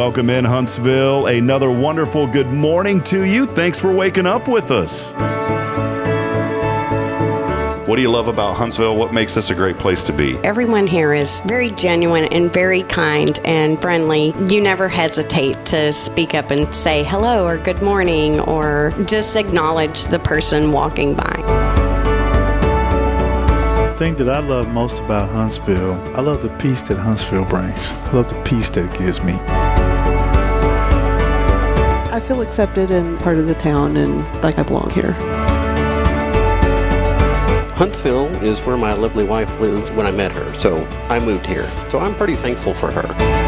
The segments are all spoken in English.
Welcome in, Huntsville. Another wonderful good morning to you. Thanks for waking up with us. What do you love about Huntsville? What makes this a great place to be? Everyone here is very genuine and very kind and friendly. You never hesitate to speak up and say hello or good morning or just acknowledge the person walking by. The thing that I love most about Huntsville, I love the peace that Huntsville brings. I love the peace that it gives me. I feel accepted and part of the town and like I belong here. Huntsville is where my lovely wife lived when I met her, so I moved here. So I'm pretty thankful for her.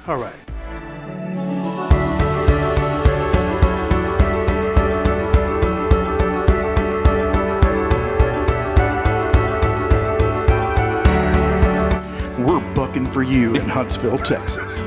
All right. We're bucking for you in Huntsville, Texas.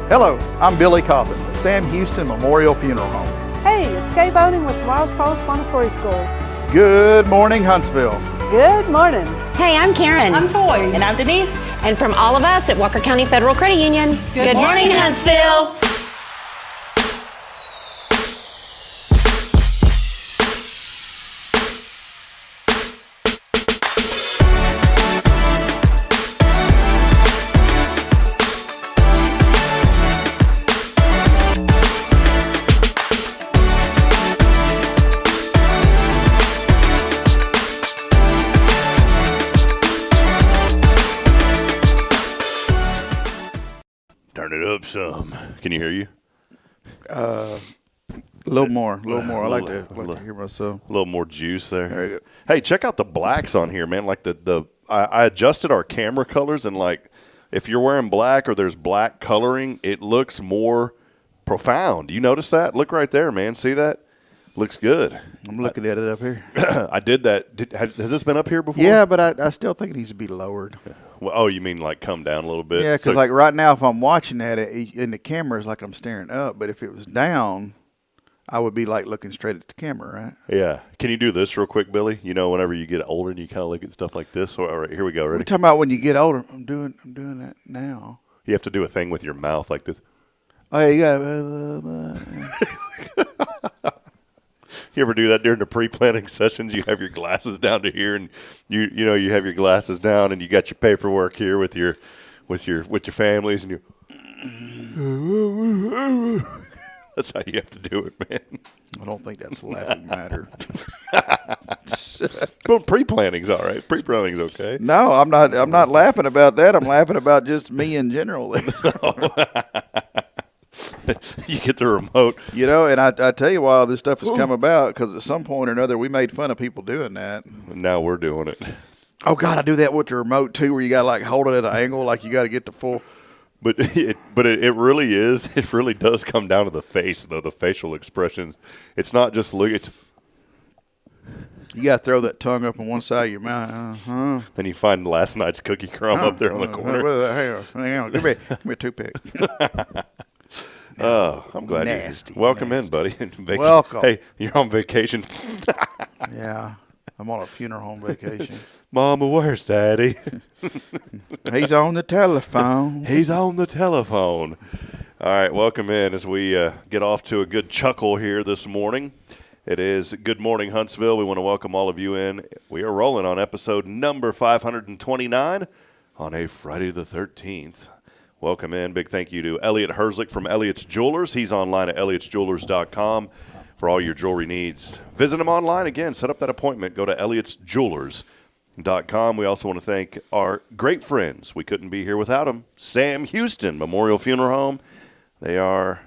Hello, I'm Billy Cauthen, the Sam Houston Memorial Funeral Home. Hey, it's Kay Boning with Tomorrow's Promise Montessori Schools. Good morning, Huntsville. Good morning. Hey, I'm Karen. I'm Toy. And I'm Denise. And from all of us at Walker County Federal Credit Union, good morning, Huntsville. Turn it up some. Can you hear you? A little more. I like to hear myself. A little more juice there. There you go. Hey, check out the blacks on here, man. Like I adjusted our camera colors, and like if you're wearing black or there's black coloring, it looks more profound. You notice that? Look right there, man. See that? Looks good. I'm looking at it up here. I did that. Has this been up here before? Yeah, but I still think it needs to be lowered. Well, oh, you mean like come down a little bit? Yeah, because like right now, if I'm watching at it in the camera, it's like I'm staring up. But if it was down, I would be like looking straight at the camera, right? Yeah. Can you do this real quick, Billy? You know, whenever you get older and you kind of look at stuff like this. All right, here we go. Ready? We're talking about when you get older. I'm doing that now. You have to do a thing with your mouth like this. Oh, yeah, you got. You ever do that during the pre-planning sessions? You have your glasses down to here, and you have your glasses down, and you got your paperwork here with your families, and you. That's how you have to do it, man. I don't think that's a laughing matter. Well, pre-planning's all right. Pre-planning's okay. No, I'm not laughing about that. I'm laughing about just me in general. You get the remote. You know, and I tell you why this stuff has come about, because at some point or another we made fun of people doing that. Now we're doing it. Oh, God, I do that with the remote, too, where you got to, like, hold it at an angle, like you got to get the full. But it really is. It really does come down to the face, though, the facial expressions. It's not just look. It's you got to throw that tongue up on one side of your mouth. Then you find last night's cookie crumb up there on the corner. Hang on. Give me a toothpick. Oh, I'm glad nasty. Welcome in, buddy. Welcome. Hey, you're on vacation. Yeah, I'm on a funeral home vacation. Mama, where's Daddy? He's on the telephone. He's on the telephone. All right, welcome in as we get off to a good chuckle here this morning. It is Good Morning Huntsville. We want to welcome all of you in. We are rolling on episode number 529 on a Friday the 13th. Welcome in. Big thank you to Elliot Herzlich from Elliot's Jewelers. He's online at elliotsjewelers.com for all your jewelry needs. Visit him online again. Set up that appointment. Go to elliotsjewelers.com. FRI-YAY.com. We also want to thank our great friends. We couldn't be here without them. Sam Houston Memorial Funeral Home. They are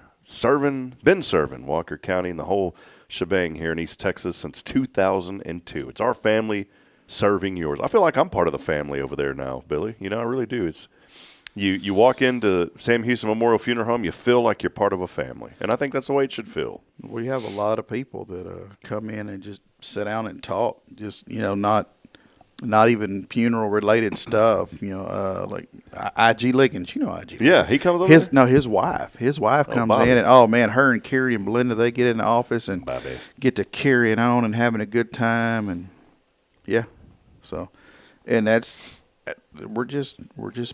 been serving Walker County and the whole shebang here in East Texas since 2002. It's our family serving yours. I feel like I'm part of the family over there now, Billy. You know, I really do. It's you walk into Sam Houston Memorial Funeral Home, you feel like you're part of a family, and I think that's the way it should feel. We have a lot of people that come in and just sit down and talk, just, you know, not even funeral related stuff, you know, like IG Liggins, you know IG. Yeah, he comes over there? No, his wife comes Bobby. in, and oh man, her and Carrie and Belinda, they get in the office and Bobby. get to carrying on and having a good time, and yeah, so, and we're just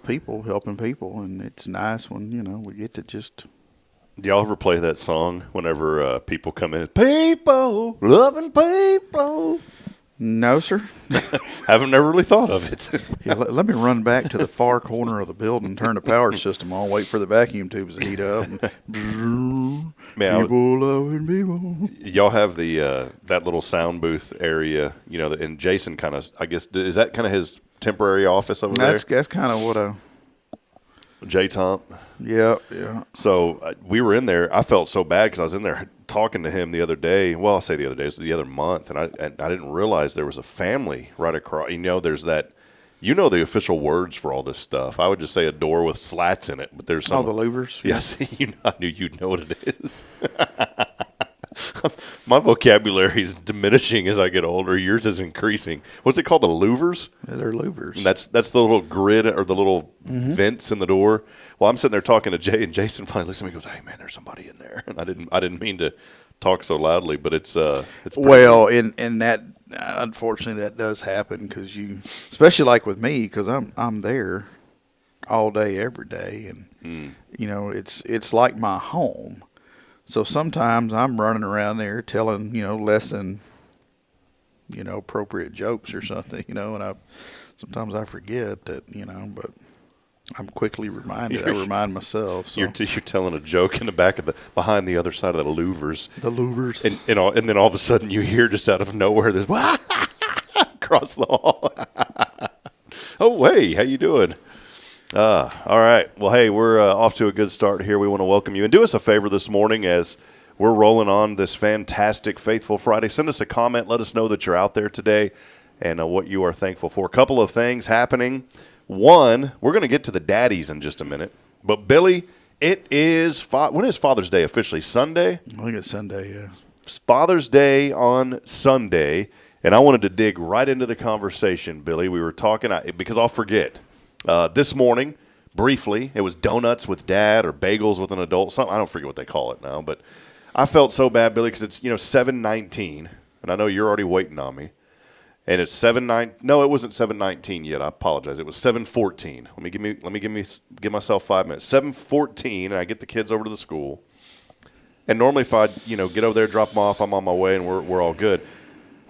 people helping people, and it's nice when, you know, we get to just. Do y'all ever play that song whenever people come in? People, loving people. No, sir. Haven't never really thought of it. Yeah, let me run back to the far corner of the building, turn the power system on, wait for the vacuum tubes to heat up. And Man, people loving people. y'all have the that little sound booth area, you know, and Jason kind of, I guess, is that kind of his temporary office over there? That's kind of what J-Tomp. Yeah. So we were in there. I felt so bad because I was in there talking to him the other day. Well, I'll say the other day. It was the other month, and I didn't realize there was a family right across. You know, there's that. You know the official words for all this stuff. I would just say a door with slats in it, but there's some. Oh, the louvers? Yes, I knew you'd know what it is. My vocabulary is diminishing as I get older. Yours is increasing. What's it called? The louvers? Yeah, they're louvers. And that's the little grid or the little vents in the door. Well, I'm sitting there talking to Jay, and Jason finally looks at me and goes, "Hey, man, there's somebody in there." And I didn't mean to talk so loudly, but it's well, in that, unfortunately, that does happen because especially like with me, because I'm there all day, every day, and you know, it's like my home. So sometimes I'm running around there telling, you know, less than, you know, appropriate jokes or something, you know, and sometimes I forget that, you know, but I'm quickly reminded. I remind myself. So. You're telling a joke in the behind the other side of the louvers. The louvers. And then all of a sudden you hear just out of nowhere this across the hall. Oh, hey, how you doing? All right. Well, hey, we're off to a good start here. We want to welcome you. And do us a favor this morning as we're rolling on this fantastic Faithful Friday. Send us a comment. Let us know that you're out there today and what you are thankful for. A couple of things happening. One, we're going to get to the daddies in just a minute. But, Billy, it is when is Father's Day officially? Sunday? I think it's Sunday, yeah. Father's Day on Sunday. And I wanted to dig right into the conversation, Billy. We were talking, because I'll forget. This morning, briefly, it was donuts with dad or bagels with an adult. Something I don't forget what they call it now, but I felt so bad, Billy, because it's 7:19, and I know you're already waiting on me. And it's 7:9. No, it wasn't 7:19 yet. I apologize. It was 7:14. Let me give myself 5 minutes. 7:14, and I get the kids over to the school. And normally, if I get over there, drop them off, I'm on my way, and we're all good.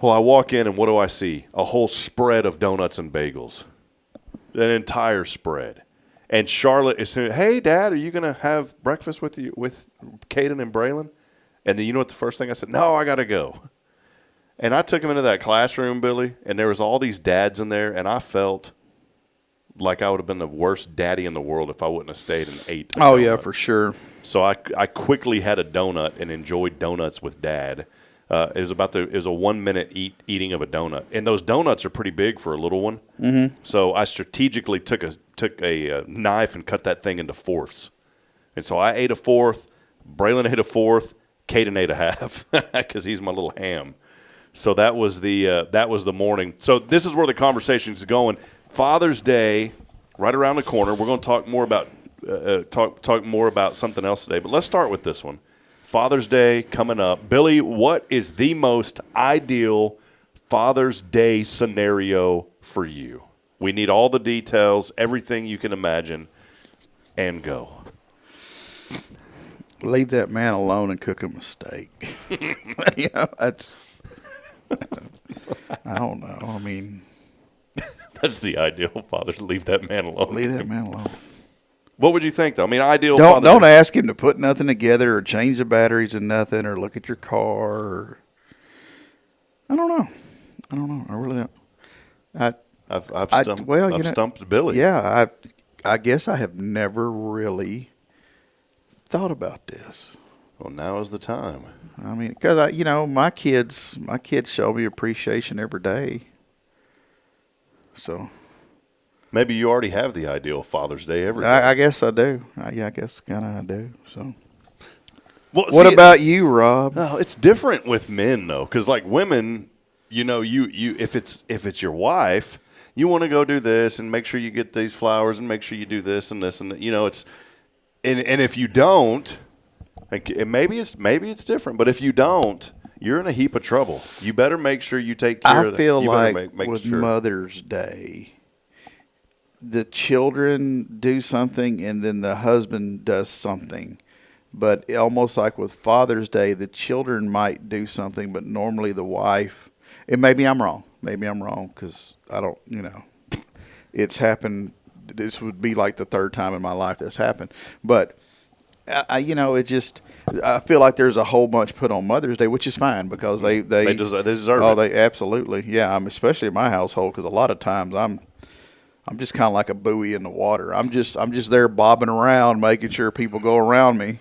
Well, I walk in, and what do I see? A whole spread of donuts and bagels. An entire spread. And Charlotte is saying, "Hey, Dad, are you going to have breakfast with Cauthen and Braylon?" And then you know what the first thing I said? "No, I got to go." And I took him into that classroom, Billy, and there was all these dads in there, and I felt like I would have been the worst daddy in the world if I wouldn't have stayed and ate. Oh, yeah, for sure. So I quickly had a donut and enjoyed donuts with Dad. It was a 1 minute eating of a donut, and those donuts are pretty big for a little one. Mm-hmm. So I strategically took a knife and cut that thing into fourths, and so I ate a fourth. Braylon ate a fourth. Cauthen ate a half because he's my little ham. So that was the morning. So this is where the conversation is going. Father's Day, right around the corner. We're going to talk more about talk more about something else today, but let's start with this one. Father's Day coming up. Billy, what is the most ideal Father's Day scenario for you? We need all the details, everything you can imagine, and go. Leave that man alone and cook him a steak. That's I don't know. I mean, that's the ideal father. Leave that man alone. Leave that man alone. What would you think, though? I mean, ideal. Don't ask him to put nothing together or change the batteries and nothing or look at your car. I don't know. I really don't. I've I've stumped Billy. Yeah, I guess I have never really thought about this. Well, now is the time. I mean, because my kids show me appreciation every day. So maybe you already have the ideal Father's Day every day. I guess I do. I guess kind of I do. So. Well, What about you, Rob? No, it's different with men though, because like women, you if it's your wife, you want to go do this and make sure you get these flowers and make sure you do this and this and it's and if you don't, like maybe it's different, but if you don't, you're in a heap of trouble. You better make sure you take care of that. I feel You like better make with sure. Mother's Day, the children do something and then the husband does something. But almost like with Father's Day, the children might do something, but normally the wife, and maybe I'm wrong. Maybe I'm wrong because I don't, it's happened. This would be like the third time in my life that's happened. But, it just, I feel like there's a whole bunch put on Mother's Day, which is fine because they deserve it. They absolutely. Yeah, especially in my household because a lot of times I'm just kind of like a buoy in the water. I'm just there bobbing around, making sure people go around me.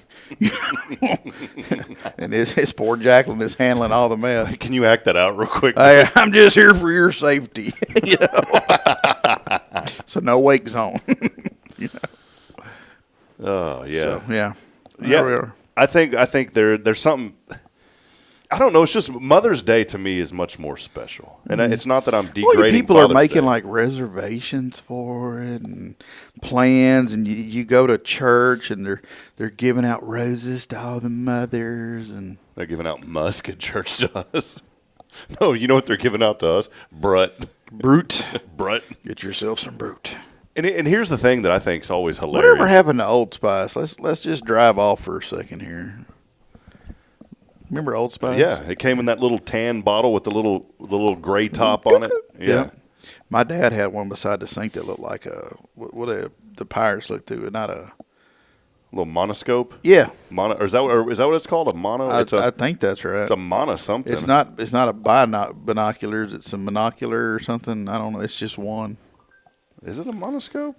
And his poor Jacqueline is handling all the mess. Can you act that out real quick? I'm just here for your safety. So no wake zone. Oh yeah. So, yeah. Yeah. I think there's something. I don't know. It's just Mother's Day to me is much more special, and it's not that I'm degrading. People are Father's making Day. like reservations for it and plans, and you go to church and they're giving out roses to all the mothers, and They're giving out musk at church to us. No, you know what they're giving out to us? Brut. Brut. Get yourself some brute. And here's the thing that I think is always hilarious. Whatever happened to Old Spice? Let's just drive off for a second here. Remember Old Spice? Yeah, it came in that little tan bottle with the little gray top on it. Yeah. My dad had one beside the sink that looked like the Pirates look through. Not a little monoscope. Yeah. Or is that what it's called? A mono? I think that's right. It's a mono something. It's not a binoculars. It's a monocular or something. I don't know. It's just one. Is it a monoscope?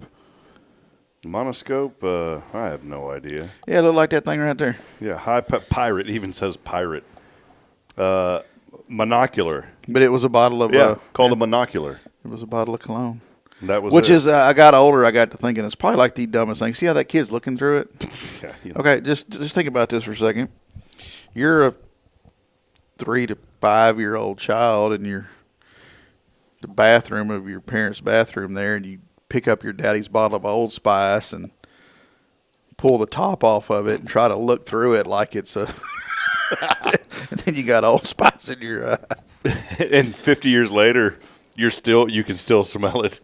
Monoscope? I have no idea. Yeah, it looked like that thing right there. Yeah, pirate even says pirate. Monocular. But it was a bottle of called a monocular. It was a bottle of cologne. That was Which is I got older. I got to thinking it's probably like the dumbest thing. See how that kid's looking through it? Yeah. Okay, just think about this for a second. You're a 3 to 5 year old child, and you're the bathroom of your parents' bathroom there, and you pick up your daddy's bottle of Old Spice and pull the top off of it and try to look through it like it's a and then you got Old Spice in your and 50 years later you can still smell it.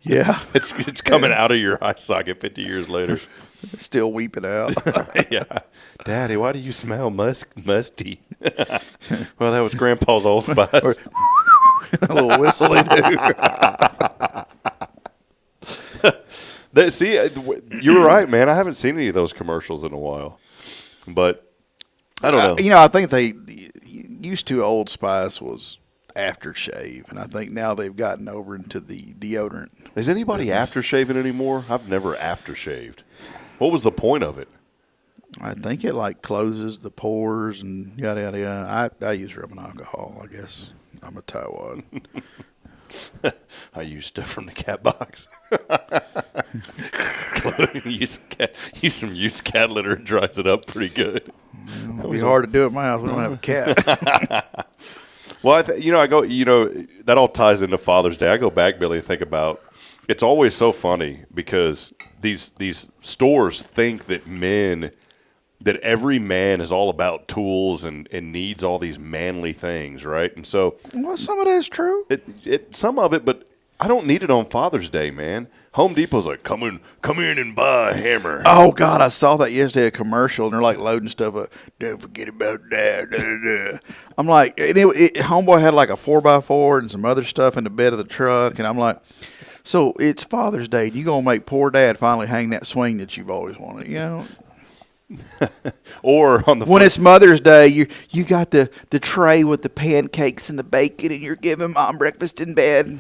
Yeah. It's coming out of your eye socket 50 years later. It's still weeping out. Yeah. Daddy, why do you smell musty? Well, that was Grandpa's Old Spice. A little whistle they do. See, you were right, man. I haven't seen any of those commercials in a while. But I don't know. I think they used to Old Spice was aftershave, and I think now they've gotten over into the deodorant. Is anybody aftershaving anymore? I've never aftershaved. What was the point of it? I think it like closes the pores and yada yada yada. I use rubbing alcohol. I guess I'm a tightwad. I use stuff from the cat box. use some used cat litter. It dries it up pretty good. It'll be hard to do at my house. We don't have a cat. Well, I go. That all ties into Father's Day. I go back, Billy, and think about. It's always so funny because these stores think that every man is all about tools and needs all these manly things, right? And so, well, some of that is true. Some of it, but I don't need it on Father's Day, man. Home Depot's like, come in and buy a hammer. Oh God, I saw that yesterday, a commercial, and they're like loading stuff up. Don't forget about that. I'm like, and homeboy had like a 4x4 and some other stuff in the bed of the truck, and I'm like, so it's Father's Day. You gonna make poor dad finally hang that swing that you've always wanted, Or on the when it's Mother's Day, you got the tray with the pancakes and the bacon, and you're giving mom breakfast in bed.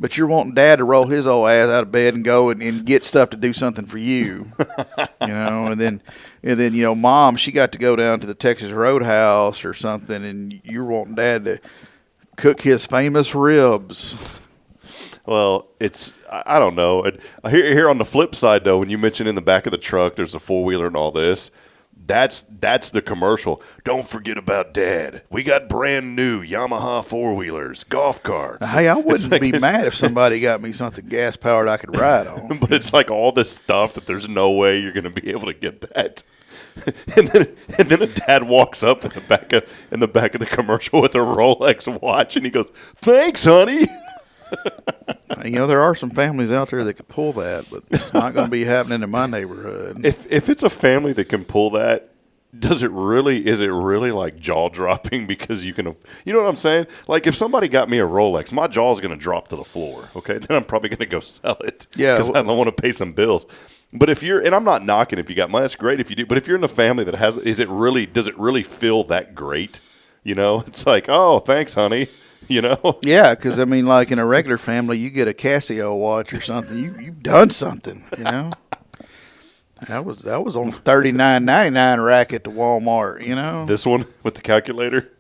But you're wanting Dad to roll his old ass out of bed and go and get stuff to do something for you, and then Mom, she got to go down to the Texas Roadhouse or something, and you're wanting Dad to cook his famous ribs. Well, I don't know. Here on the flip side, though, when you mention in the back of the truck, there's a four-wheeler and all this. That's the commercial. Don't forget about Dad. We got brand new Yamaha four-wheelers, golf carts. Hey, I wouldn't be mad if somebody got me something gas-powered I could ride on. But it's like all this stuff that there's no way you're going to be able to get that. And then a dad walks up in the back of the commercial with a Rolex watch, and he goes, "Thanks, honey." There are some families out there that could pull that, but it's not going to be happening in my neighborhood. If it's a family that can pull that, is it really like jaw dropping? Because you know what I'm saying? Like if somebody got me a Rolex, my jaw's going to drop to the floor. Okay, then I'm probably going to go sell it. Yeah, because I don't want to pay some bills. But and I'm not knocking if you got money, that's great if you do. But if you're in a family that does it really feel that great? It's like, oh, thanks, honey. Yeah, because like in a regular family, you get a Casio watch or something. You've done something. That was on the $39.99 rack at the Walmart. This one with the calculator.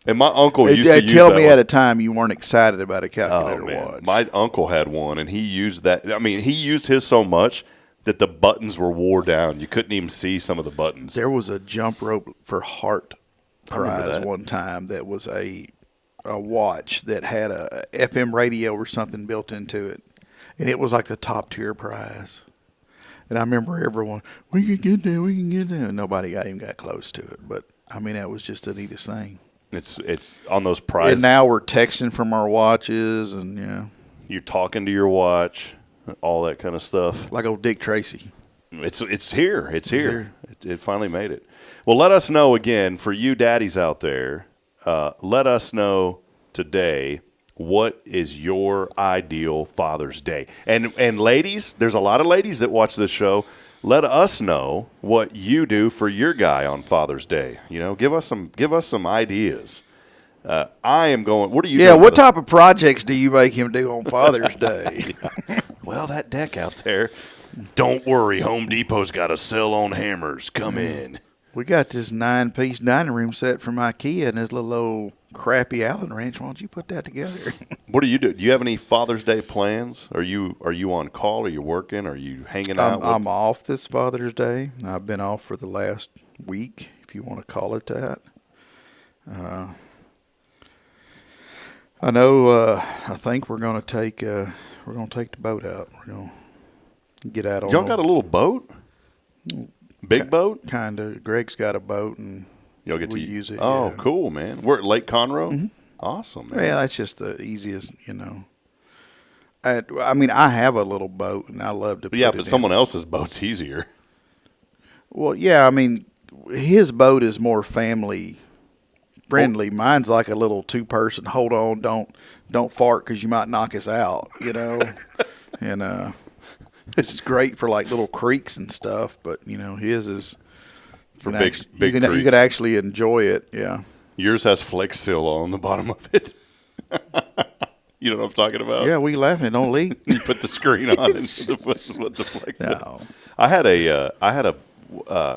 And my uncle used to use tell me at a time you weren't excited about a calculator watch. My uncle had one, and he used that. He used his so much that the buttons were wore down. You couldn't even see some of the buttons. There was a jump rope for heart prize one time that was a watch that had a FM radio or something built into it, and it was like the top tier prize. And I remember everyone, we can get there. And nobody even got close to it, but that was just the neatest thing. It's on those prizes. And now we're texting from our watches, and you're talking to your watch, all that kind of stuff. Like old Dick Tracy. It's here. It finally made it. Well, let us know again for you daddies out there. Let us know today, what is your ideal Father's Day? And ladies, there's a lot of ladies that watch this show. Let us know what you do for your guy on Father's Day. Give us some ideas. I am going. What are you? Yeah, what type of projects do you make him do on Father's Day? Well, that deck out there. Don't worry, Home Depot's got a sale on hammers. Come in. We got this 9-piece dining room set from IKEA and this little old crappy Allen wrench. Why don't you put that together? What do you do? Do you have any Father's Day plans? Are you on call? Are you working? Are you hanging out? I'm off this Father's Day. I've been off for the last week, if you want to call it that. I know. I think we're going to take the boat out. We're going to get out on. Y'all got a little boat? Big boat? Kind of. Greg's got a boat, and y'all get to use it. Oh, cool, man. We're at Lake Conroe? Mm-hmm. Awesome, man. Yeah, that's just the easiest, I have a little boat, and I love to put it but someone else's boat's easier. Well, yeah, his boat is more family friendly. Mine's like a little two-person, hold on, don't fart because you might knock us out, and it's great for like little creeks and stuff, but his is for big creeks. You could actually enjoy it. Yeah. Yours has Flex Seal on the bottom of it. You know what I'm talking about? Yeah, we laughing. It don't leak. You put the screen on and put the Flex Seal. No. I had a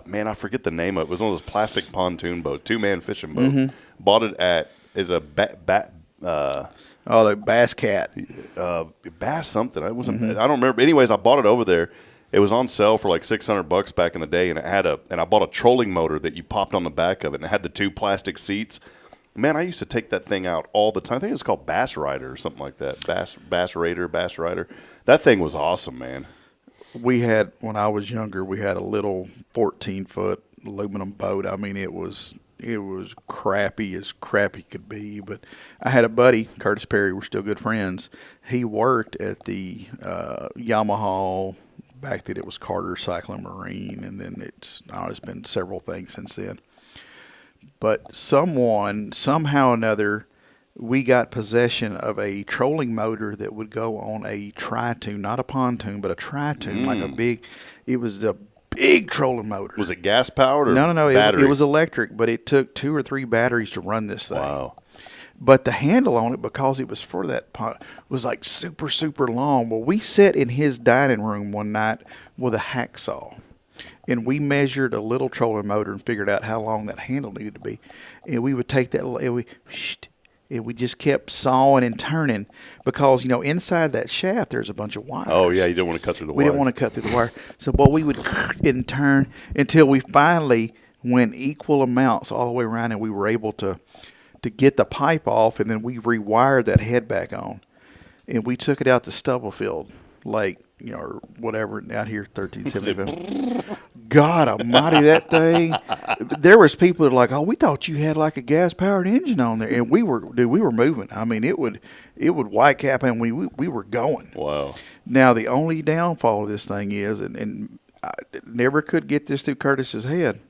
man, I forget the name of it. It was one of those plastic pontoon boats, 2-man fishing boat. Mm-hmm. Bought it at the Bass Cat. Bass something. It wasn't. Mm-hmm. I don't remember. Anyways, I bought it over there. It was on sale for like $600 back in the day, and I bought a trolling motor that you popped on the back of it, and it had the 2 plastic seats. Man, I used to take that thing out all the time. I think it's called Bass Rider or something like that. Bass Rider. That thing was awesome, man. When I was younger, we had a little 14-foot aluminum boat. It was crappy as crappy could be, but I had a buddy, Curtis Perry, we're still good friends. He worked at the Yamaha, back then it was Carter Cycling Marine, and then it's been several things since then. But somehow or another, we got possession of a trolling motor that would go on a tri-tune, not a pontoon, but a tri-tune, like a big, it was the big trolling motor. Was it gas powered or No. battery? It was electric, but it took 2 or 3 batteries to run this thing. Wow. But the handle on it, because it was for that pot, was like super, super long. Well, we sat in his dining room one night with a hacksaw, and we measured a little trolling motor and figured out how long that handle needed to be. And we would take that, and we just kept sawing and turning because, inside that shaft, there's a bunch of wires. Oh, yeah, you don't want to cut through the wire. We didn't want to cut through the wire. So, boy, we would and turn until we finally went equal amounts all the way around, and we were able to get the pipe off, and then we rewired that head back on. And we took it out to Stubblefield Lake, or whatever, out here, 1375. God almighty, that thing. There was people that were like, oh, we thought you had like a gas-powered engine on there. And we were moving. I mean, it would white cap, and we were going. Wow. Now, the only downfall of this thing is, and I never could get this through Curtis's head,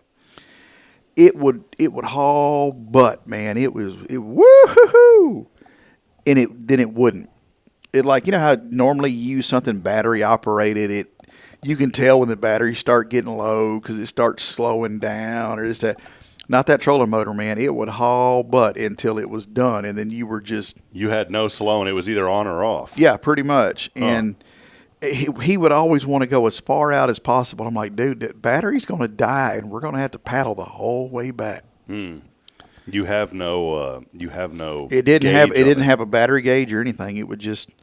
it would haul butt, man. It woo-hoo-hoo. And it wouldn't. It, like, how normally you use something battery operated, you can tell when the batteries start getting low because it starts slowing down or just that. Not that trolling motor, man. It would haul butt until it was done, and then you had no slowing. It was either on or off. Yeah, pretty much. And he would always want to go as far out as possible. I'm like, dude, that battery's going to die, and we're going to have to paddle the whole way back. You have no. It didn't have a battery gauge or anything. It would just.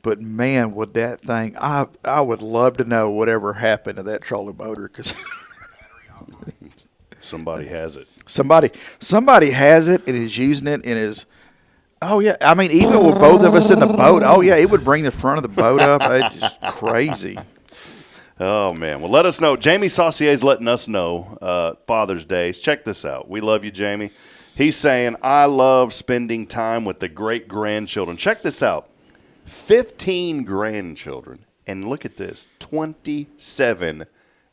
But man, would that thing? I would love to know whatever happened to that trolling motor because somebody has it. Somebody has it and is using it and is. Oh yeah, I mean, even with both of us in the boat, oh yeah, it would bring the front of the boat up. It's just crazy. Oh man, well, let us know. Jamie Saucier's letting us know Father's Day. Check this out. We love you, Jamie. He's saying, I love spending time with the great grandchildren. Check this out. 15 grandchildren, and look at this, 27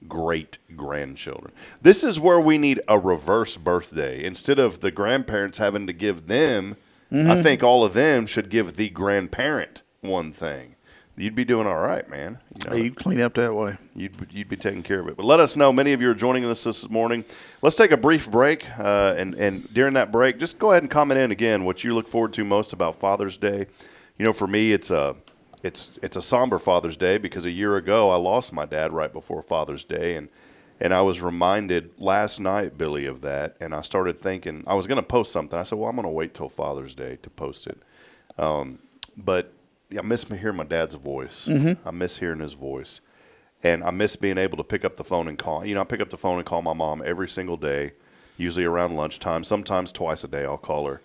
great grandchildren. This is where we need a reverse birthday. Instead of the grandparents having to give them, I think all of them should give the grandparent one thing. You'd be doing all right, man. You'd clean up that way. You'd be taking care of it. But let us know. Many of you are joining us this morning. Let's take a brief break, and during that break, just go ahead and comment in again what you look forward to most about Father's Day. For me, it's a somber Father's Day because a year ago I lost my dad right before Father's Day, and I was reminded last night, Billy, of that, and I started thinking I was going to post something. I said, well, I'm going to wait till Father's Day to post it, but I miss hearing my dad's voice. I miss hearing his voice, and I miss being able to pick up the phone and call. I pick up the phone and call my mom every single day, usually around lunchtime, sometimes twice a day I'll call her,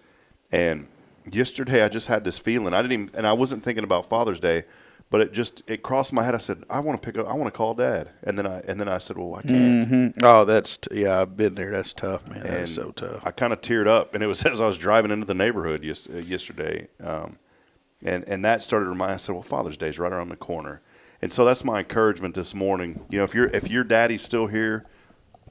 and yesterday I just had this feeling. I wasn't thinking about Father's Day, but it crossed my head. I said, I want to call Dad. And then I said, well, I can't. Oh, I've been there. That's tough, man. That's so tough. I kind of teared up, and it was as I was driving into the neighborhood yesterday. And that started to remind me. I said, well, Father's Day is right around the corner. And so that's my encouragement this morning. If your daddy's still here,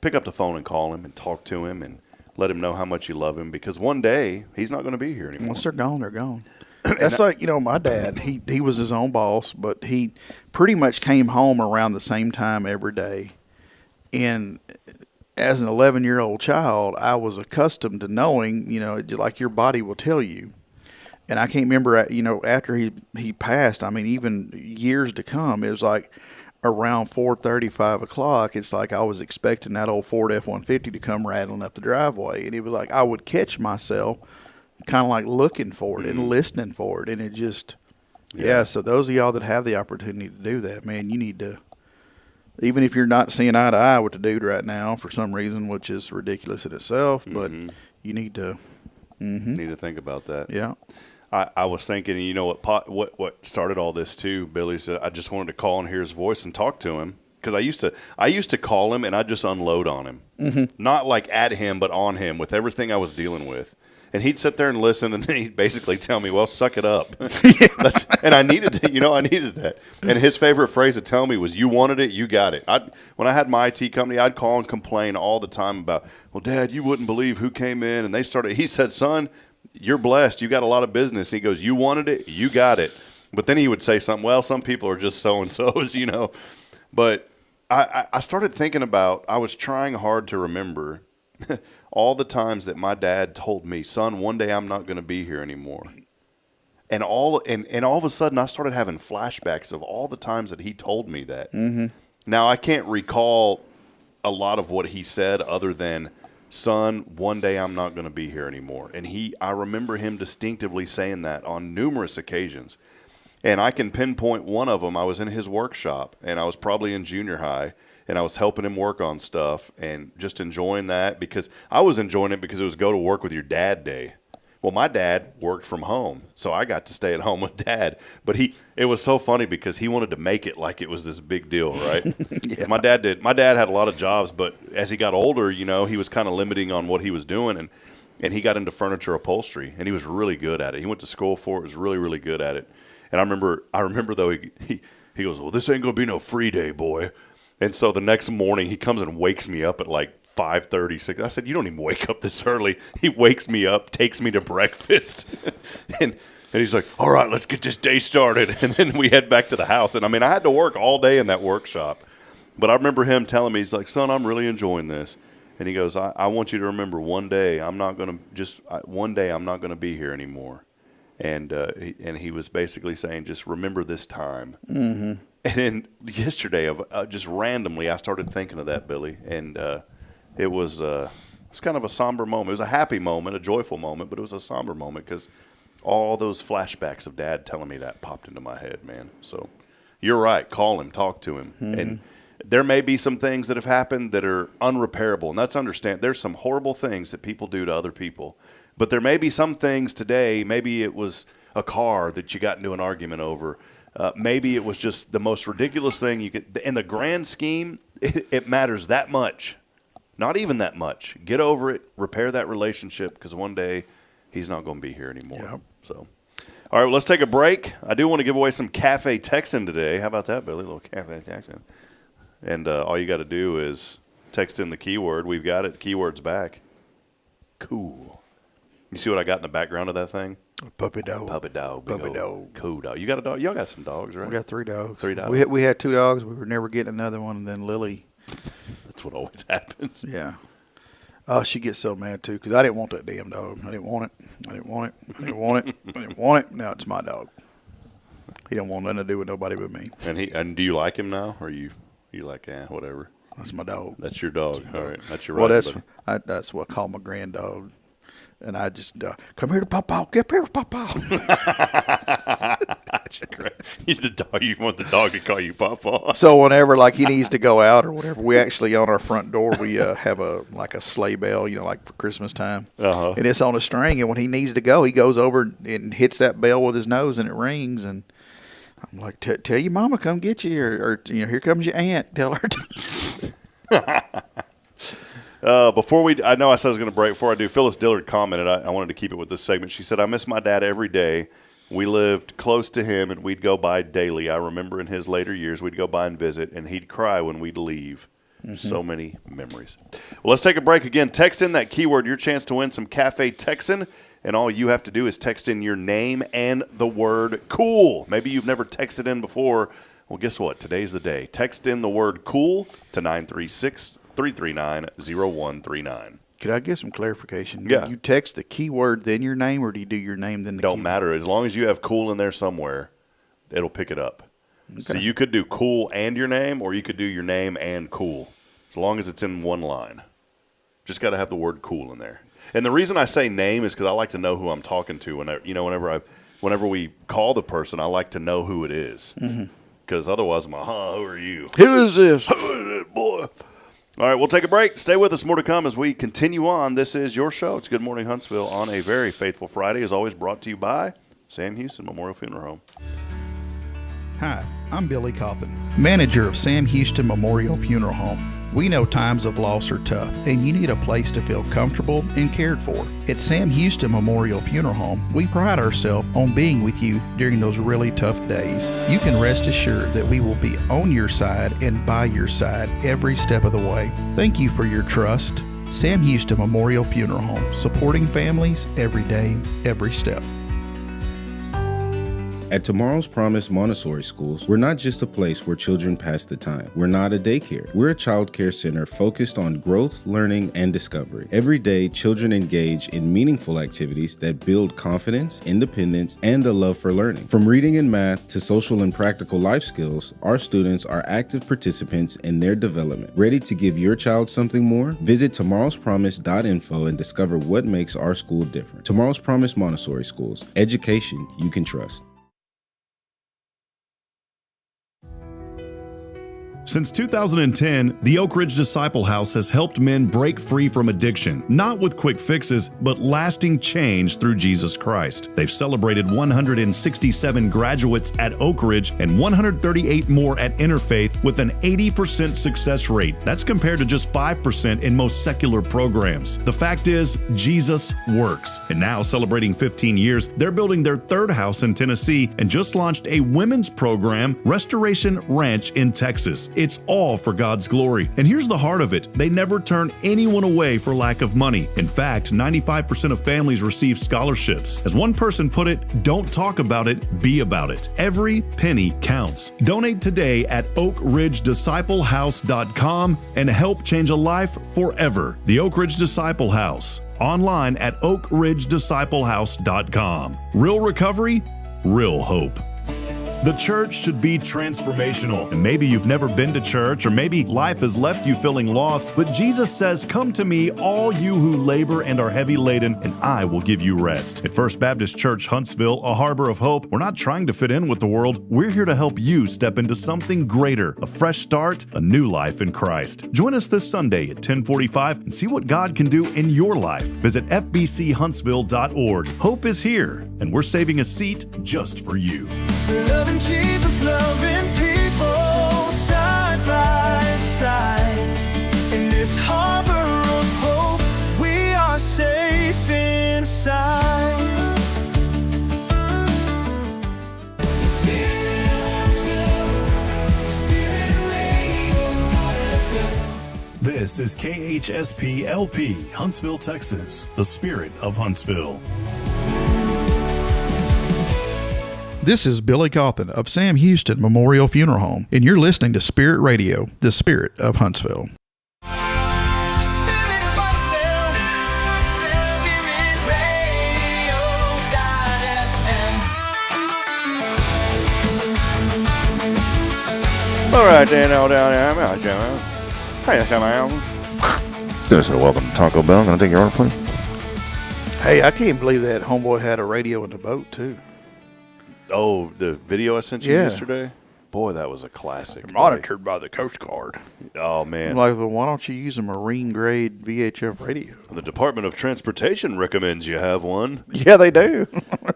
pick up the phone and call him and talk to him and let him know how much you love him, because one day he's not going to be here anymore. Once they're gone, they're gone. That's like, my dad, he was his own boss, but he pretty much came home around the same time every day. And as an 11-year-old child, I was accustomed to knowing, like your body will tell you. And I can't remember, after he passed, I mean, even years to come, it was like around 4:30, 5 o'clock, it's like I was expecting that old Ford F-150 to come rattling up the driveway. And it was like I would catch myself kind of like looking for it and listening for it. And it just, so those of y'all that have the opportunity to do that, man, you need to, even if you're not seeing eye to eye with the dude right now for some reason, which is ridiculous in itself, but you need to. Need to think about that. Yeah. I was thinking, what started all this too, Billy, said I just wanted to call and hear his voice and talk to him, because I used to call him and I'd just unload on him, not like at him, but on him with everything I was dealing with. And he'd sit there and listen, and then he'd basically tell me, well, suck it up. And I needed that. And his favorite phrase to tell me was, you wanted it, you got it. When I had my IT company, I'd call and complain all the time about, well, Dad, you wouldn't believe who came in. And he said, son, you're blessed. You got a lot of business. He goes, you wanted it, you got it. But then he would say something, well, some people are just so-and-sos, But I started thinking about, I was trying hard to remember all the times that my dad told me, son, one day I'm not going to be here anymore. And all of a sudden I started having flashbacks of all the times that he told me that. Mm-hmm. Now I can't recall a lot of what he said other than, son, one day I'm not going to be here anymore. And I remember him distinctively saying that on numerous occasions. And I can pinpoint one of them. I was in his workshop, and I was probably in junior high, and I was helping him work on stuff and just enjoying that because I was enjoying it because it was go to work with your dad day. Well, my dad worked from home, so I got to stay at home with Dad. But it was so funny because he wanted to make it like it was this big deal, right? Yeah. My dad had a lot of jobs, but as he got older, he was kind of limiting on what he was doing, and he got into furniture upholstery, and he was really good at it. He went to school for it, was really, really good at it. And I remember though, he goes, well, this ain't going to be no free day, boy. And so the next morning, he comes and wakes me up at like 5:30, 6. I said, you don't even wake up this early. He wakes me up, takes me to breakfast. and he's like, all right, let's get this day started. And then we head back to the house. And I mean, I had to work all day in that workshop. But I remember him telling me, he's like, son, I'm really enjoying this. And he goes, I want you to remember one day I'm not going to be here anymore. And he was basically saying, just remember this time. Mm-hmm. And then yesterday, just randomly, I started thinking of that, Billy. And it was kind of a somber moment. It was a happy moment, a joyful moment, but it was a somber moment because all those flashbacks of Dad telling me that popped into my head, man. So you're right. Call him, talk to him. Mm-hmm. And there may be some things that have happened that are unrepairable, and that's understand. There's some horrible things that people do to other people. But there may be some things today, maybe it was a car that you got into an argument over. Maybe it was just the most ridiculous thing you could. In the grand scheme, it matters that much. Not even that much. Get over it, repair that relationship, because one day he's not going to be here anymore. Yep. So, all right, well, let's take a break. I do want to give away some Cafe Texan today. How about that, Billy? A little Cafe Texan. And all you got to do is text in the keyword. We've got it. The keyword's back. Cool. You see what I got in the background of that thing? Puppy dog. Puppy dog. Puppy dog. Cool dog. You got a dog? Y'all got some dogs, right? We got 3 dogs. 3 dogs. We had 2 dogs. We were never getting another one, and then Lily. That's what always happens. Yeah. Oh, she gets so mad, too, because I didn't want that damn dog. I didn't want it. I didn't want it. I didn't want it. I didn't want it. Now it's my dog. He don't want nothing to do with nobody but me. And do you like him now, or you like, whatever? That's my dog. That's your dog. All right. That's your well, right. That's what I call my grand dog. And I just, come here to Papa. Get up here, Papa. The dog. You want the dog to call you Papa. So whenever, like, he needs to go out or whatever, we actually, on our front door, we have a sleigh bell, like for Christmas time. Uh-huh. And it's on a string. And when he needs to go, he goes over and hits that bell with his nose, and it rings. And I'm like, tell your mama come get you. Or here comes your aunt. Tell her to. I know I said I was going to break. Before I do, Phyllis Dillard commented, I wanted to keep it with this segment. She said, I miss my dad every day. We lived close to him, and we'd go by daily. I remember in his later years, we'd go by and visit, and he'd cry when we'd leave. Mm-hmm. So many memories. Well, let's take a break again. Text in that keyword, your chance to win some Cafe Texan, and all you have to do is text in your name and the word cool. Maybe you've never texted in before. Well, guess what? Today's the day. Text in the word cool to 936-339-0139. Could I get some clarification? Yeah. Do you text the keyword, then your name, or do you do your name, then the keyword? Don't matter. As long as you have cool in there somewhere, it'll pick it up. Okay. So you could do cool and your name, or you could do your name and cool, as long as it's in one line. Just got to have the word cool in there. And the reason I say name is because I like to know who I'm talking to. Whenever we call the person, I like to know who it is. Because otherwise I'm like, who are you? Who is this? Who is this, boy? All right, we'll take a break. Stay with us. More to come as we continue on. This is your show. It's Good Morning Huntsville on a very faithful Friday, as always brought to you by Sam Houston Memorial Funeral Home. Hi, I'm Billy Cauthen, manager of Sam Houston Memorial Funeral Home. We know times of loss are tough, and you need a place to feel comfortable and cared for. At Sam Houston Memorial Funeral Home, we pride ourselves on being with you during those really tough days. You can rest assured that we will be on your side and by your side every step of the way. Thank you for your trust. Sam Houston Memorial Funeral Home, supporting families every day, every step. At Tomorrow's Promise Montessori Schools, we're not just a place where children pass the time. We're not a daycare. We're a child care center focused on growth, learning, and discovery. Every day, children engage in meaningful activities that build confidence, independence, and a love for learning. From reading and math to social and practical life skills, our students are active participants in their development. Ready to give your child something more? Visit tomorrowspromise.info and discover what makes our school different. Tomorrow's Promise Montessori Schools. Education you can trust. Since 2010, the Oak Ridge Disciple House has helped men break free from addiction, not with quick fixes, but lasting change through Jesus Christ. They've celebrated 167 graduates at Oak Ridge and 138 more at Interfaith with an 80% success rate. That's compared to just 5% in most secular programs. The fact is, Jesus works. And now, celebrating 15 years, they're building their third house in Tennessee and just launched a women's program, Restoration Ranch in Texas. It's all for God's glory. And here's the heart of it. They never turn anyone away for lack of money. In fact, 95% of families receive scholarships. As one person put it, don't talk about it, be about it. Every penny counts. Donate today at oakridgedisciplehouse.com and help change a life forever. The Oak Ridge Disciple House. Online at oakridgedisciplehouse.com. Real recovery, real hope. The church should be transformational. And maybe you've never been to church, or maybe life has left you feeling lost, but Jesus says, "Come to me, all you who labor and are heavy laden, and I will give you rest." At First Baptist Church, Huntsville, a harbor of hope, we're not trying to fit in with the world. We're here to help you step into something greater, a fresh start, a new life in Christ. Join us this Sunday at 10:45 and see what God can do in your life. Visit fbchuntsville.org. Hope is here, and we're saving a seat just for you. Loving Jesus, loving people side by side. In this harbor of hope, we are safe inside. This is KHSP LP, Huntsville, Texas, the spirit of Huntsville. This is Billy Cauthen of Sam Houston Memorial Funeral Home, and you're listening to Spirit Radio, the spirit of Huntsville. All right, then, down there. Hey, welcome to Taco Bell. Can I take your order, please? Hey, I can't believe that homeboy had a radio in the boat, too. Oh, the video I sent you yesterday? Boy, that was a classic. Monitored by the Coast Guard. Oh, man. I'm like, well, why don't you use a marine-grade VHF radio? The Department of Transportation recommends you have one. Yeah, they do.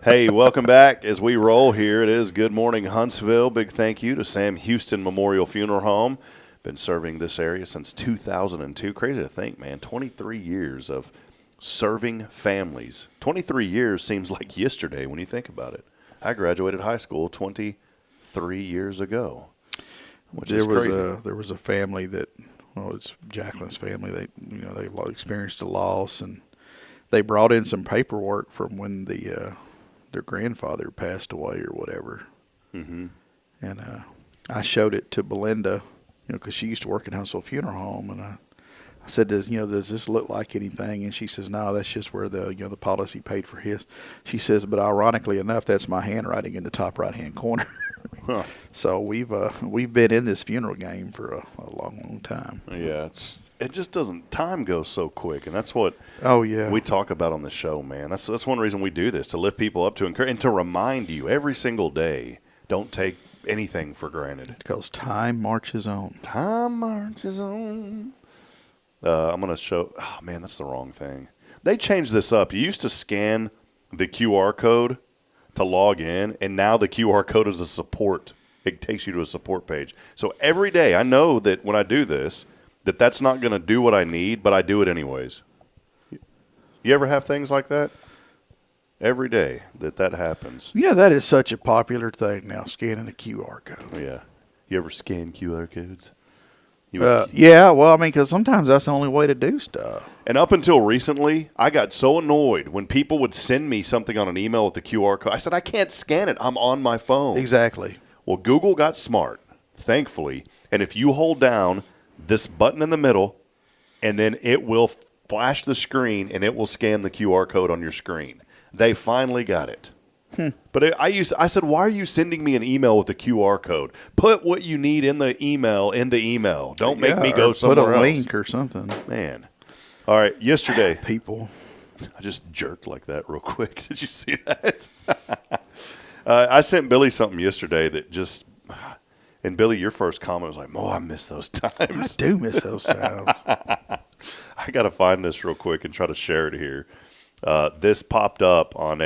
Hey, welcome back as we roll here. It is Good Morning Huntsville. Big thank you to Sam Houston Memorial Funeral Home. Been serving this area since 2002. Crazy to think, man. 23 years of serving families. 23 years seems like yesterday when you think about it. I graduated high school 23 years ago, which is crazy. There was a family that, well, it's Jacqueline's family. They experienced a loss, and they brought in some paperwork from when their grandfather passed away or whatever. Mm-hmm. And I showed it to Belinda, because she used to work at Huntsville Funeral Home, and I said, does this look like anything? And she says, no, that's just where the policy paid for his. She says, but ironically enough, that's my handwriting in the top right-hand corner. Huh. So we've been in this funeral game for a long, long time. Yeah, it just doesn't. Time goes so quick, and that's what. Oh yeah. We talk about on the show, man. That's one reason we do this, to lift people up, to encourage, and to remind you every single day. Don't take anything for granted. Because time marches on. Time marches on. I'm going to show – oh, man, that's the wrong thing. They changed this up. You used to scan the QR code to log in, and now the QR code is a support. It takes you to a support page. So every day I know that when I do this, that's not going to do what I need, but I do it anyways. You ever have things like that? Every day that happens. That is such a popular thing now, scanning a QR code. Yeah. You ever scan QR codes? Yeah, well, I mean, because sometimes that's the only way to do stuff. And up until recently, I got so annoyed when people would send me something on an email with the QR code. I said, I can't scan it. I'm on my phone. Exactly. Well, Google got smart, thankfully. And if you hold down this button in the middle, and then it will flash the screen, and it will scan the QR code on your screen. They finally got it. But I said, why are you sending me an email with a QR code? Put what you need in the email Don't make me go somewhere else. Put a link or something. Man. All right, yesterday. People. I just jerked like that real quick. Did you see that? I sent Billy something yesterday that just – and, Billy, your first comment was like, oh, I miss those times. I do miss those times. I got to find this real quick and try to share it here. This popped up on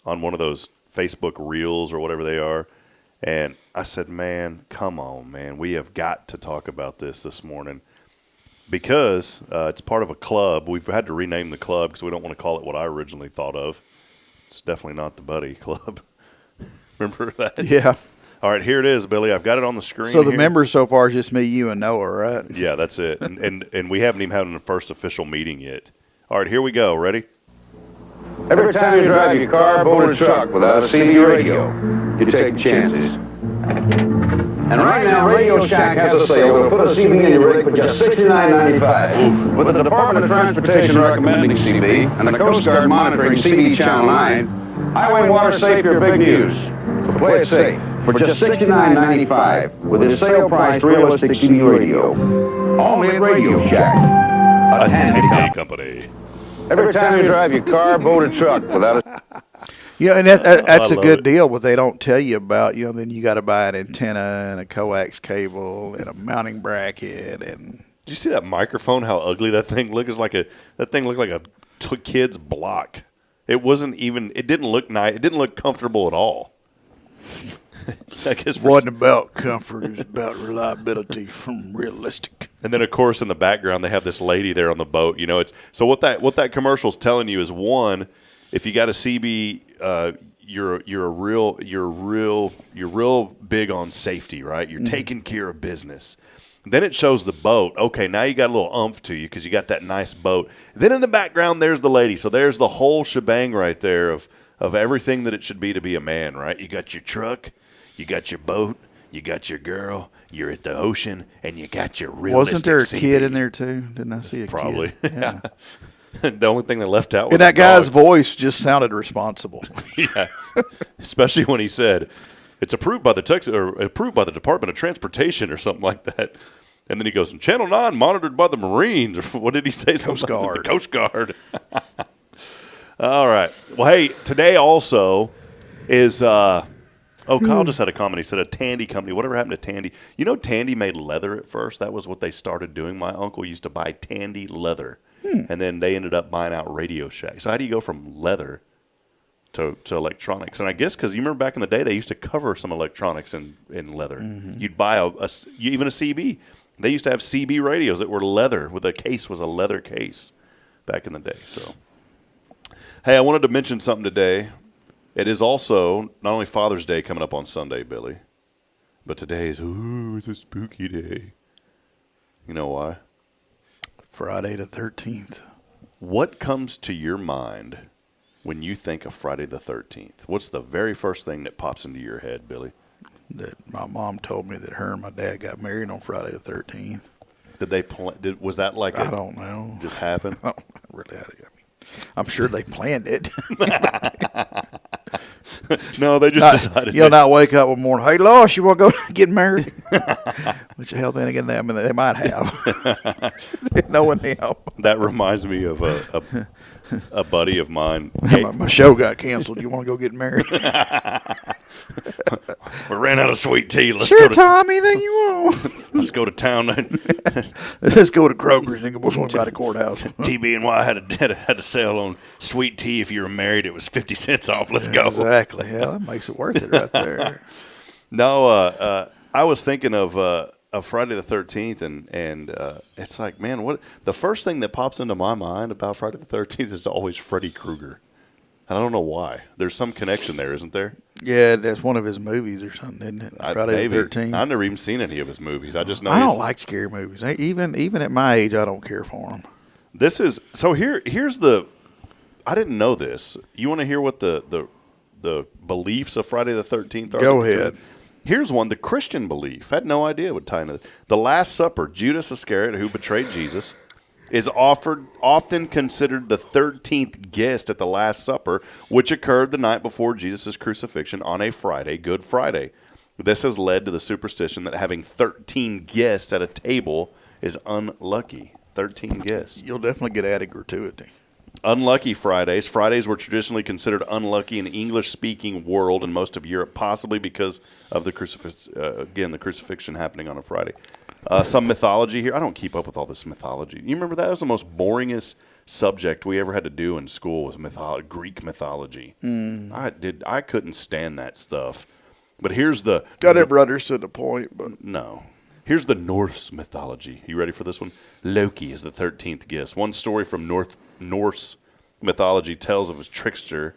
on one of those Facebook Reels or whatever they are, and I said, man, come on, man. We have got to talk about this morning because it's part of a club. We've had to rename the club because we don't want to call it what I originally thought of. It's definitely not the Buddy Club. Remember that? Yeah. All right, here it is, Billy. I've got it on the screen. So the members so far is just me, you, and Noah, right? Yeah, that's it. And we haven't even had the first official meeting yet. All right, here we go. Ready? Every time you drive your car, boat, or truck without a CB radio, you take chances. And right now, Radio Shack has a sale to put a CB in your rig for just $69.95. With the Department of Transportation recommending CB and the Coast Guard monitoring CB Channel 9, highway and water safe your big news. So play it safe for just $69.95 with this sale-priced realistic CB radio. Only at Radio Shack, a Tandy company. Every time you drive your car, boat, or truck without a... Yeah, and that's a good deal, but they don't tell you about, then you got to buy an antenna and a coax cable and a mounting bracket. And did you see that microphone, how ugly that thing looked? That thing looked like a kid's block. It didn't look nice. It didn't look comfortable at all. It wasn't about comfort. It was about reliability from realistic. And then, of course, in the background, they have this lady there on the boat. So what that commercial's telling you is, one, if you got a CB, you're real big on safety, right? You're taking care of business. Then it shows the boat. Okay, now you got a little oomph to you because you got that nice boat. Then in the background, there's the lady. So there's the whole shebang right there of everything that it should be to be a man, right? You got your truck, you got your boat, you got your girl, you're at the ocean, and you got your realistic Wasn't there a CB. kid in there too? Didn't I see a Probably. kid? Yeah. The only thing they left out was and that the guy's dog. voice just sounded responsible. Yeah, especially when he said it's approved by the Department of Transportation or something like that. And then he goes, Channel 9 monitored by the Marines. Or what did he say? Coast Guard. The Coast Guard. All right. Well, hey, today also is Kyle just had a comment. He said a Tandy company. Whatever happened to Tandy? Tandy made leather at first. That was what they started doing. My uncle used to buy Tandy leather. And then they ended up buying out Radio Shack. So how do you go from leather to electronics? And I guess because you remember back in the day, they used to cover some electronics in leather. Mm-hmm. You'd buy even a CB. They used to have CB radios that were leather, with a case was a leather case back in the day. So, hey, I wanted to mention something today. It is also not only Father's Day coming up on Sunday, Billy, but today is, it's a spooky day. You know why? Friday the 13th. What comes to your mind when you think of Friday the 13th? What's the very first thing that pops into your head, Billy? That my mom told me that her and my dad got married on Friday the 13th. Did they was that like I don't know. Just happened? I don't really. I'm sure they planned it. No, they just decided. You'll not wake up one morning, hey, Lois, you want to go get married? Which hell, then again, they might have. Knowing him. That reminds me of a buddy of mine. My show got canceled. You want to go get married? We ran out of sweet tea. Let's go to Tom, anything you want. Let's go to town. Let's go to Kroger's and go swing by the courthouse. TB&Y had a sale on sweet tea. If you were married, it was 50 cents off. Let's go. Exactly. Yeah, that makes it worth it right there. No, I was thinking of Friday the 13th, and it's like, man, what the first thing that pops into my mind about Friday the 13th is always Freddy Krueger. I don't know why. There's some connection there, isn't there? Yeah, that's one of his movies or something, isn't it? Friday the 13th. I've never even seen any of his movies. I just know I don't like scary movies. Even at my age, I don't care for them. This is so. Here's the. I didn't know this. You want to hear what the beliefs of Friday the 13th are? Go ahead. Here's one. The Christian belief. I had no idea it would tie into the Last Supper. Judas Iscariot, who betrayed Jesus, is often considered the 13th guest at the Last Supper, which occurred the night before Jesus' crucifixion on a Friday, Good Friday. This has led to the superstition that having 13 guests at a table is unlucky. 13 guests. You'll definitely get added gratuity. Unlucky Fridays. Fridays were traditionally considered unlucky in the English-speaking world and most of Europe, possibly because of the crucifixion happening on a Friday. Some mythology here. I don't keep up with all this mythology. You remember that was the most boringest subject we ever had to do in school was Greek mythology. I couldn't stand that stuff. But here's the... I never understood the point, but... No. Here's the Norse mythology. You ready for this one? Loki is the 13th guest. One story from Norse mythology tells of a trickster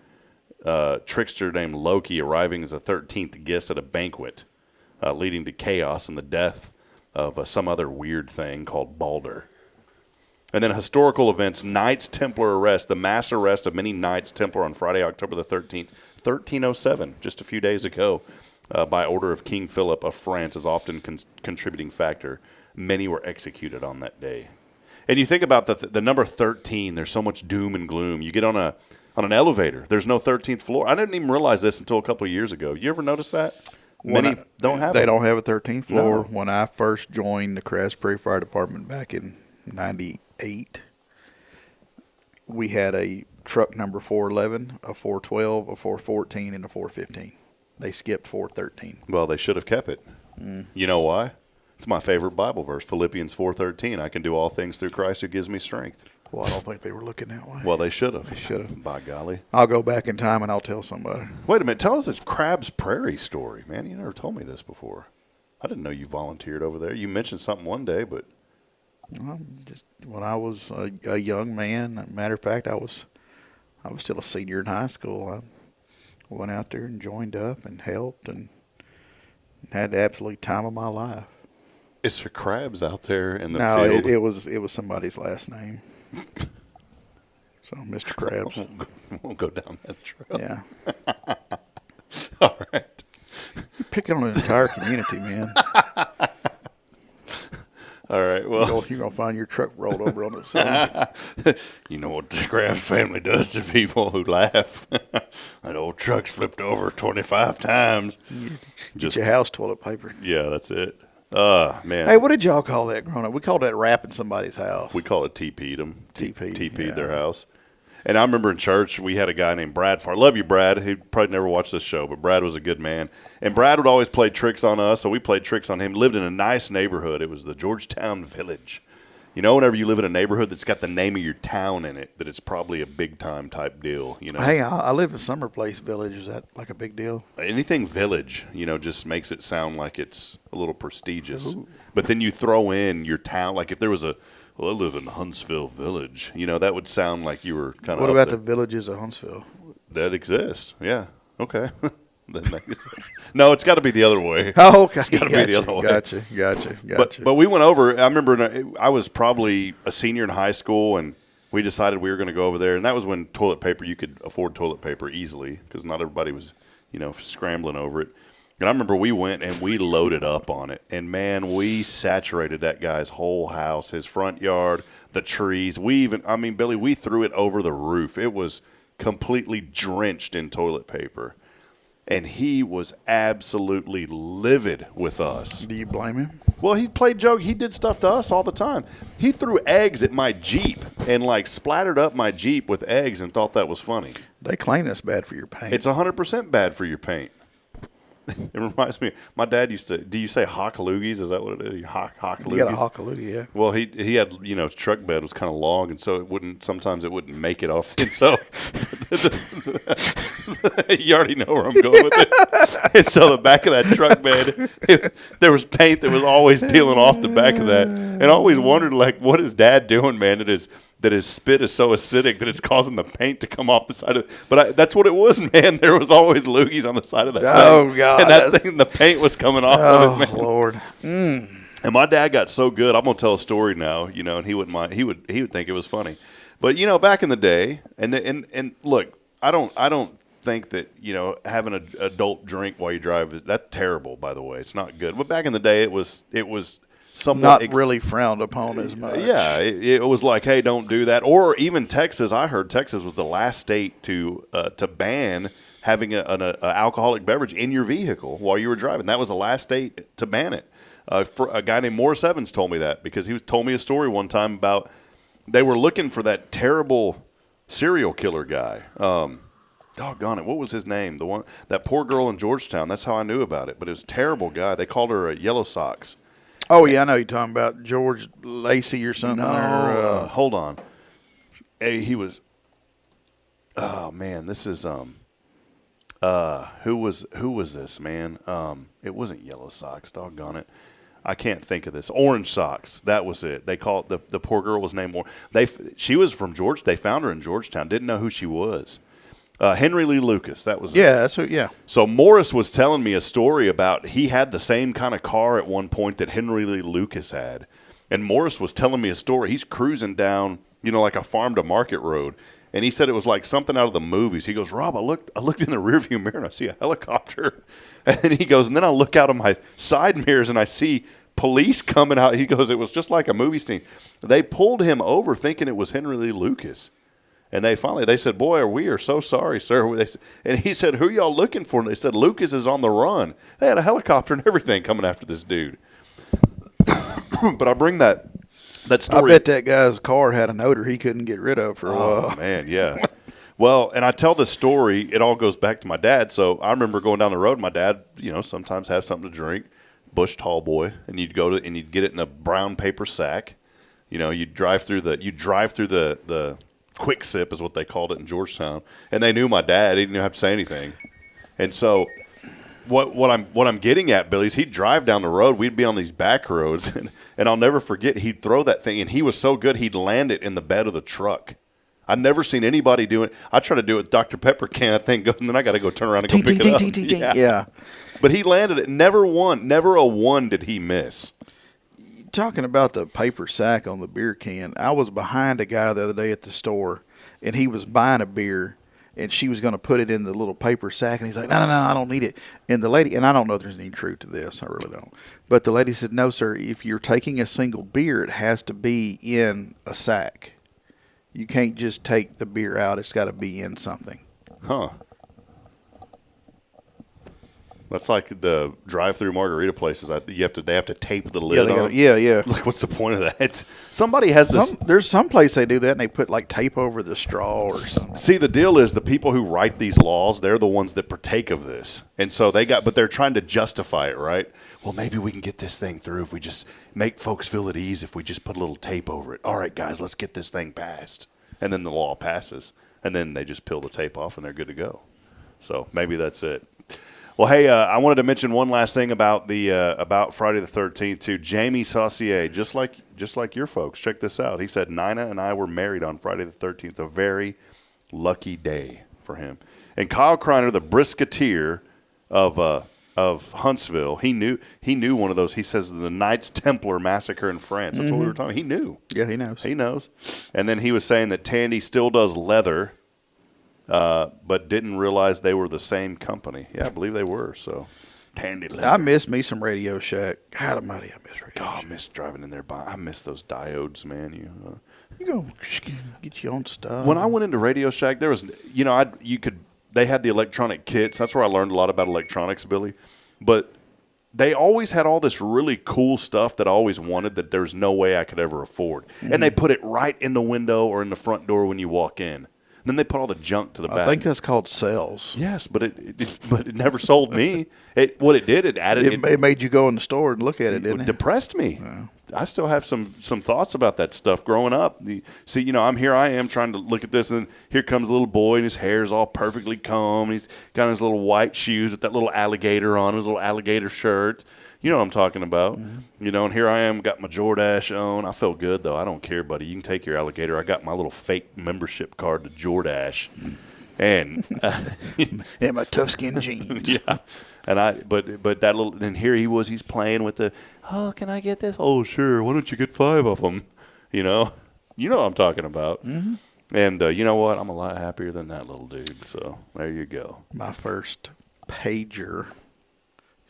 named Loki arriving as a 13th guest at a banquet, leading to chaos and the death of some other weird thing called Balder. And then historical events, Knights Templar arrest, the mass arrest of many Knights Templar on Friday, October the 13th, 1307, just a few days ago. By order of King Philip of France is often contributing factor. Many were executed on that day. And you think about the number 13, there's so much doom and gloom. You get on an elevator, there's no 13th floor. I didn't even realize this until a couple of years ago. You ever notice that? Many don't have it. They don't have a 13th floor. No. When I first joined the Crafts Prairie Fire Department back in 98, we had a truck number 411, a 412, a 414, and a 415. They skipped 413. Well, they should have kept it. You know why? It's my favorite Bible verse, Philippians 4:13. I can do all things through Christ who gives me strength. Well, I don't think they were looking that way. Well, they should have. They should have. By golly. I'll go back in time and I'll tell somebody. Wait a minute. Tell us this Crab's Prairie story, man. You never told me this before. I didn't know you volunteered over there. You mentioned something one day, but... Just when I was a young man, matter of fact, I was still a senior in high school. I went out there and joined up and helped and had the absolute time of my life. Is there crabs out there in the field? field? No, it was somebody's last name. So, Mr. Krabs. Won't go down that trail. Yeah. All right. You're picking on an entire community, man. All right, well. You're going to find your truck rolled over on its side. You know what the Krabs family does to people who laugh? That old truck's flipped over 25 times. Get your house toilet paper. Yeah, that's it. Man. Hey, what did y'all call that growing up? We called that wrapping somebody's house. We call it TP'd them. TP'd yeah. Their house. And I remember in church, we had a guy named Brad. I love you, Brad. He probably never watched this show, but Brad was a good man. And Brad would always play tricks on us, so we played tricks on him. Lived in a nice neighborhood. It was the Georgetown Village. You know, whenever you live in a neighborhood that's got the name of your town in it, that it's probably a big-time type deal, you know. Hey, I live in Summer Place Village. Is that like a big deal? Anything village, you know, just makes it sound like it's a little prestigious. Ooh. But then you throw in your town, like if there was I live in Huntsville Village, you know, that would sound like you were kind of What about the villages of Huntsville? That exists, yeah. Okay. That makes sense. No, it's got to be the other way. Oh, okay. It's got to be the other way. Gotcha. But we went over. I remember I was probably a senior in high school, and we decided we were going to go over there. And that was when toilet paper, you could afford toilet paper easily because not everybody was, you know, scrambling over it. And I remember we went and we loaded up on it. And, man, we saturated that guy's whole house, his front yard, the trees. Billy, we threw it over the roof. It was completely drenched in toilet paper. And he was absolutely livid with us. Do you blame him? Well, he played joke. He did stuff to us all the time. He threw eggs at my Jeep and, splattered up my Jeep with eggs and thought that was funny. They claim that's bad for your paint. It's 100% bad for your paint. It reminds me, my dad used to, do you say hockaloogies? Is that what it is? Hockaloogies? You got a hockaloogie, yeah. Well, he had, his truck bed was kind of long, and so sometimes it wouldn't make it off. And so, you already know where I'm going with it. And so the back of that truck bed, there was paint that was always peeling off the back of that. And I always wondered, what is Dad doing, man? that his spit is so acidic that it's causing the paint to come off the side of. But that's what it was, man. There was always loogies on the side of that. Oh God! And that thing, the paint was coming off of it, man. Lord. And my dad got so good. I'm gonna tell a story now, and he wouldn't mind. He would think it was funny. But back in the day, and look, I don't think that having an adult drink while you drive, that's terrible. By the way, it's not good. But back in the day, it was somewhat not really frowned upon as much. Yeah, it was like, hey, don't do that. Or even Texas. I heard Texas was the last state to ban having an alcoholic beverage in your vehicle while you were driving. That was the last state to ban it. A guy named Morris Evans told me that because he told me a story one time about they were looking for that terrible serial killer guy. Doggone it, what was his name? The one, that poor girl in Georgetown. That's how I knew about it. But it was a terrible guy. They called her Yellow Socks. Oh yeah, I know you're talking about George Lacey or something. No, hold on. He was. Oh man, this is who was this, man? It wasn't Yellow Socks. Doggone it. I can't think of this. Orange Socks. That was it. They called the poor girl was named She was from Georgia. They found her in Georgetown. Didn't know who she was. Henry Lee Lucas. That was it. Yeah. That's what. Yeah. So Morris was telling me a story about he had the same kind of car at one point that Henry Lee Lucas had, and Morris was telling me a story. He's cruising down, like a farm to market road. And he said it was like something out of the movies. He goes, Rob, I looked in the rearview mirror and I see a helicopter. And he goes, and then I look out of my side mirrors and I see police coming out. He goes, it was just like a movie scene. They pulled him over thinking it was Henry Lee Lucas. And they said, boy, we are so sorry, sir. And he said, who y'all looking for? And they said, Lucas is on the run. They had a helicopter and everything coming after this dude. But I bring that story. I bet that guy's car had an odor he couldn't get rid of for a while. Oh, man, yeah. Well, and I tell this story, it all goes back to my dad. So I remember going down the road, my dad, sometimes have something to drink, Bush Tall Boy, and you'd go and you'd get it in a brown paper sack. You'd drive through the Quick Sip is what they called it in Georgetown. And they knew my dad. He didn't have to say anything. And so what I'm getting at, Billy, is he'd drive down the road. We'd be on these back roads, and I'll never forget, he'd throw that thing, and he was so good, he'd land it in the bed of the truck. I'd never seen anybody do it. I try to do it with Dr. Pepper can, I think, and then I got to go turn around and go pick it up. Yeah. But he landed it. Never a one did he miss. Talking about the paper sack on the beer can, I was behind a guy the other day at the store, and he was buying a beer, and she was going to put it in the little paper sack, and he's like, no, I don't need it. And the lady, and I don't know if there's any truth to this, I really don't, but the lady said, no, sir, if you're taking a single beer, it has to be in a sack. You can't just take the beer out. It's got to be in something. Huh. That's like the drive-through margarita places. They have to tape the lid on. Yeah. Like, what's the point of that? Somebody has this. There's some place they do that, and they put like tape over the straw or something. See, the deal is the people who write these laws, they're the ones that partake of this, and so but they're trying to justify it, right? Well, maybe we can get this thing through if we just make folks feel at ease if we just put a little tape over it. All right, guys, let's get this thing passed, and then the law passes, and then they just peel the tape off, and they're good to go. So maybe that's it. Well, hey, I wanted to mention one last thing about about Friday the 13th too. Jamie Saucier, just like your folks. Check this out. He said Nina and I were married on Friday the 13th. A very lucky day for him. And Kyle Kreiner, the brisketeer of Huntsville, he knew one of those. He says the Knights Templar massacre in France. That's what we were talking. He knew. Yeah, he knows. He knows. And then he was saying that Tandy still does leather. But didn't realize they were the same company. Yeah, I believe they were. So, Tandy leather. I miss me some Radio Shack. God almighty, I miss Radio Shack. I miss driving in there. I miss those diodes, man. You go get your own stuff. When I went into Radio Shack, there was, they had the electronic kits. That's where I learned a lot about electronics, Billy. But they always had all this really cool stuff that I always wanted that there's no way I could ever afford. Mm-hmm. And they put it right in the window or in the front door when you walk in. Then they put all the junk to the back. I think that's called sales. Yes, but it never sold me. It added. It made you go in the store and look at it, didn't it? Depressed me. Yeah. I still have some thoughts about that stuff growing up. See, you know, I am trying to look at this, and here comes a little boy, and his hair's all perfectly combed. He's got his little white shoes with that little alligator on, his little alligator shirt. You know what I'm talking about. Mm-hmm. You know, and here I am, got my Jordache on. I feel good, though. I don't care, buddy. You can take your alligator. I got my little fake membership card to Jordache. And and my tough skin jeans. Yeah. And but that little, and here he's playing with the, oh, can I get this? Oh, sure. Why don't you get 5 of them? You know what I'm talking about. Mm-hmm. And you know what? I'm a lot happier than that little dude. So there you go. My first pager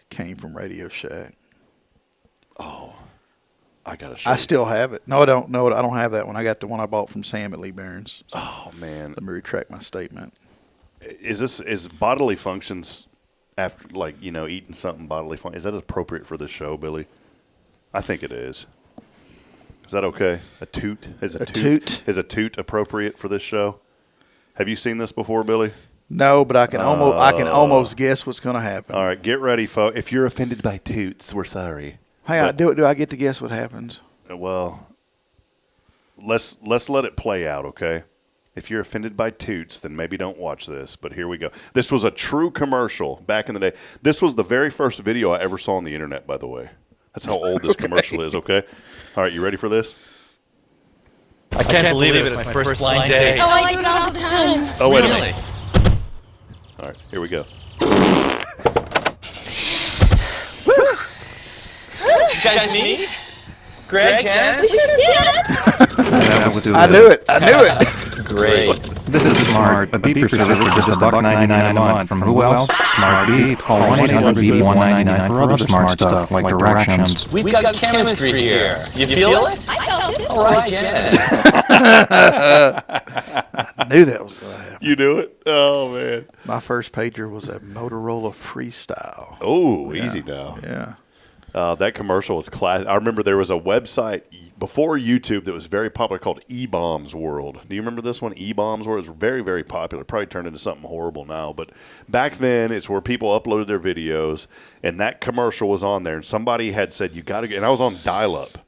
came from Radio Shack. Oh, I gotta show I you. still have it. No, I don't. No, I don't have that one. I got the one I bought from Sam at Lee Barron's. Oh man, let me retract my statement. Is bodily functions after, like, you know, eating something bodily fun? Is that appropriate for this show, Billy? I think it is. Is that okay? A toot is a toot appropriate for this show? Have you seen this before, Billy? No, but I can almost guess what's going to happen. All right, get ready, folks. If you're offended by toots, we're sorry. Hang on, do I get to guess what happens? Well, let's let it play out, okay? If you're offended by toots, then maybe don't watch this, but here we go. This was a true commercial back in the day. This was the very first video I ever saw on the internet, by the way. That's how old this commercial is, okay? All right, you ready for this? I can't believe it was my first blind date. Oh, I do it all the time. Oh, wait a minute. All right, here we go. You guys meet? Greg, yes? We sure did. I knew it. Great. This is Smart, a beeper service for just $1.99 a month. From who else? Smart Beep. Call 1-800-BEEP-199 for other smart stuff like directions. We've got chemistry here. You feel it? I felt it. All right, Jen. I knew that was going to happen. You knew it? Oh, man. My first pager was a Motorola Freestyle. Oh, easy now. Yeah. That commercial was class. I remember there was a website before YouTube that was very popular called E-Bombs World. Do you remember this one? E-Bombs World. It was very, very popular. Probably turned into something horrible now. But back then, it's where people uploaded their videos, and that commercial was on there. And somebody had said, you got to get, and I was on dial-up.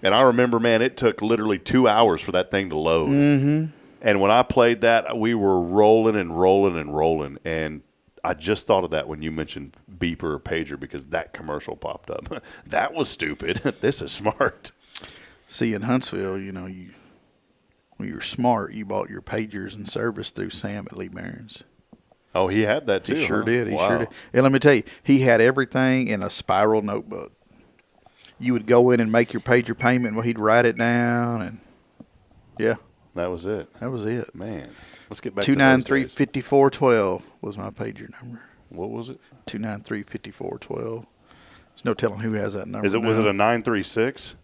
And I remember, man, it took literally 2 hours for that thing to load. Mm-hmm. And when I played that, we were rolling and rolling and rolling. And I just thought of that when you mentioned beeper or pager, because that commercial popped up. That was stupid. This is smart. See, in Huntsville, you know, when you were smart, you bought your pagers and service through Sam at Lee Barron's. Oh, he had that too. He sure huh? did. He Wow. sure did. And let me tell you, he had everything in a spiral notebook. You would go in and make your pager payment, well, he'd write it down, and yeah. That was it. That was it. Man, let's get back to those days. 293-5412 was my pager number. What was it? 293-5412. There's no telling who has that number. Was it a 936?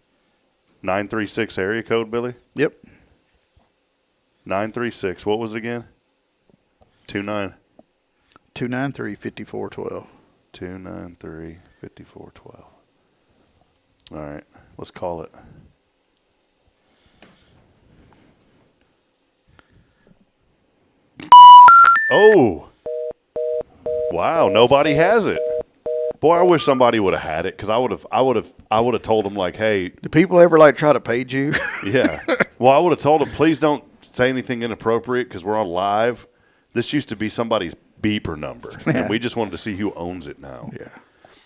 936 area code, Billy? Yep. 936. What was it again? 293-5412. 293-5412. All right, let's call it. Oh, wow! Nobody has it. Boy, I wish somebody would have had it, because I would have told them, like, hey. Do people ever like try to page you? Yeah. Well, I would have told them, please don't say anything inappropriate, because we're on live. This used to be somebody's beeper number, and we just wanted to see who owns it now. Yeah.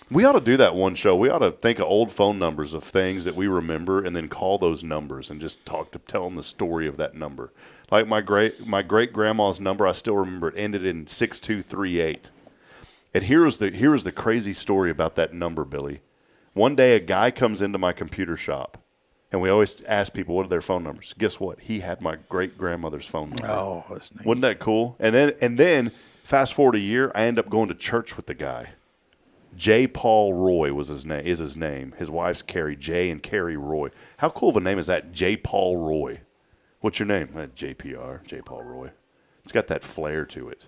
We ought to do that one show. We ought to think of old phone numbers of things that we remember, and then call those numbers and just tell them the story of that number. Like my great grandma's number, I still remember it ended in 6238. And here was the crazy story about that number, Billy. One day a guy comes into my computer shop, and we always ask people what are their phone numbers. Guess what? He had my great grandmother's phone number. Oh, that's neat. Wasn't that cool? And then fast forward a year, I end up going to church with the guy. J. Paul Roy is his name. His wife's Carrie, J and Carrie Roy. How cool of a name is that, J. Paul Roy? What's your name? JPR, J. Paul Roy. It's got that flair to it.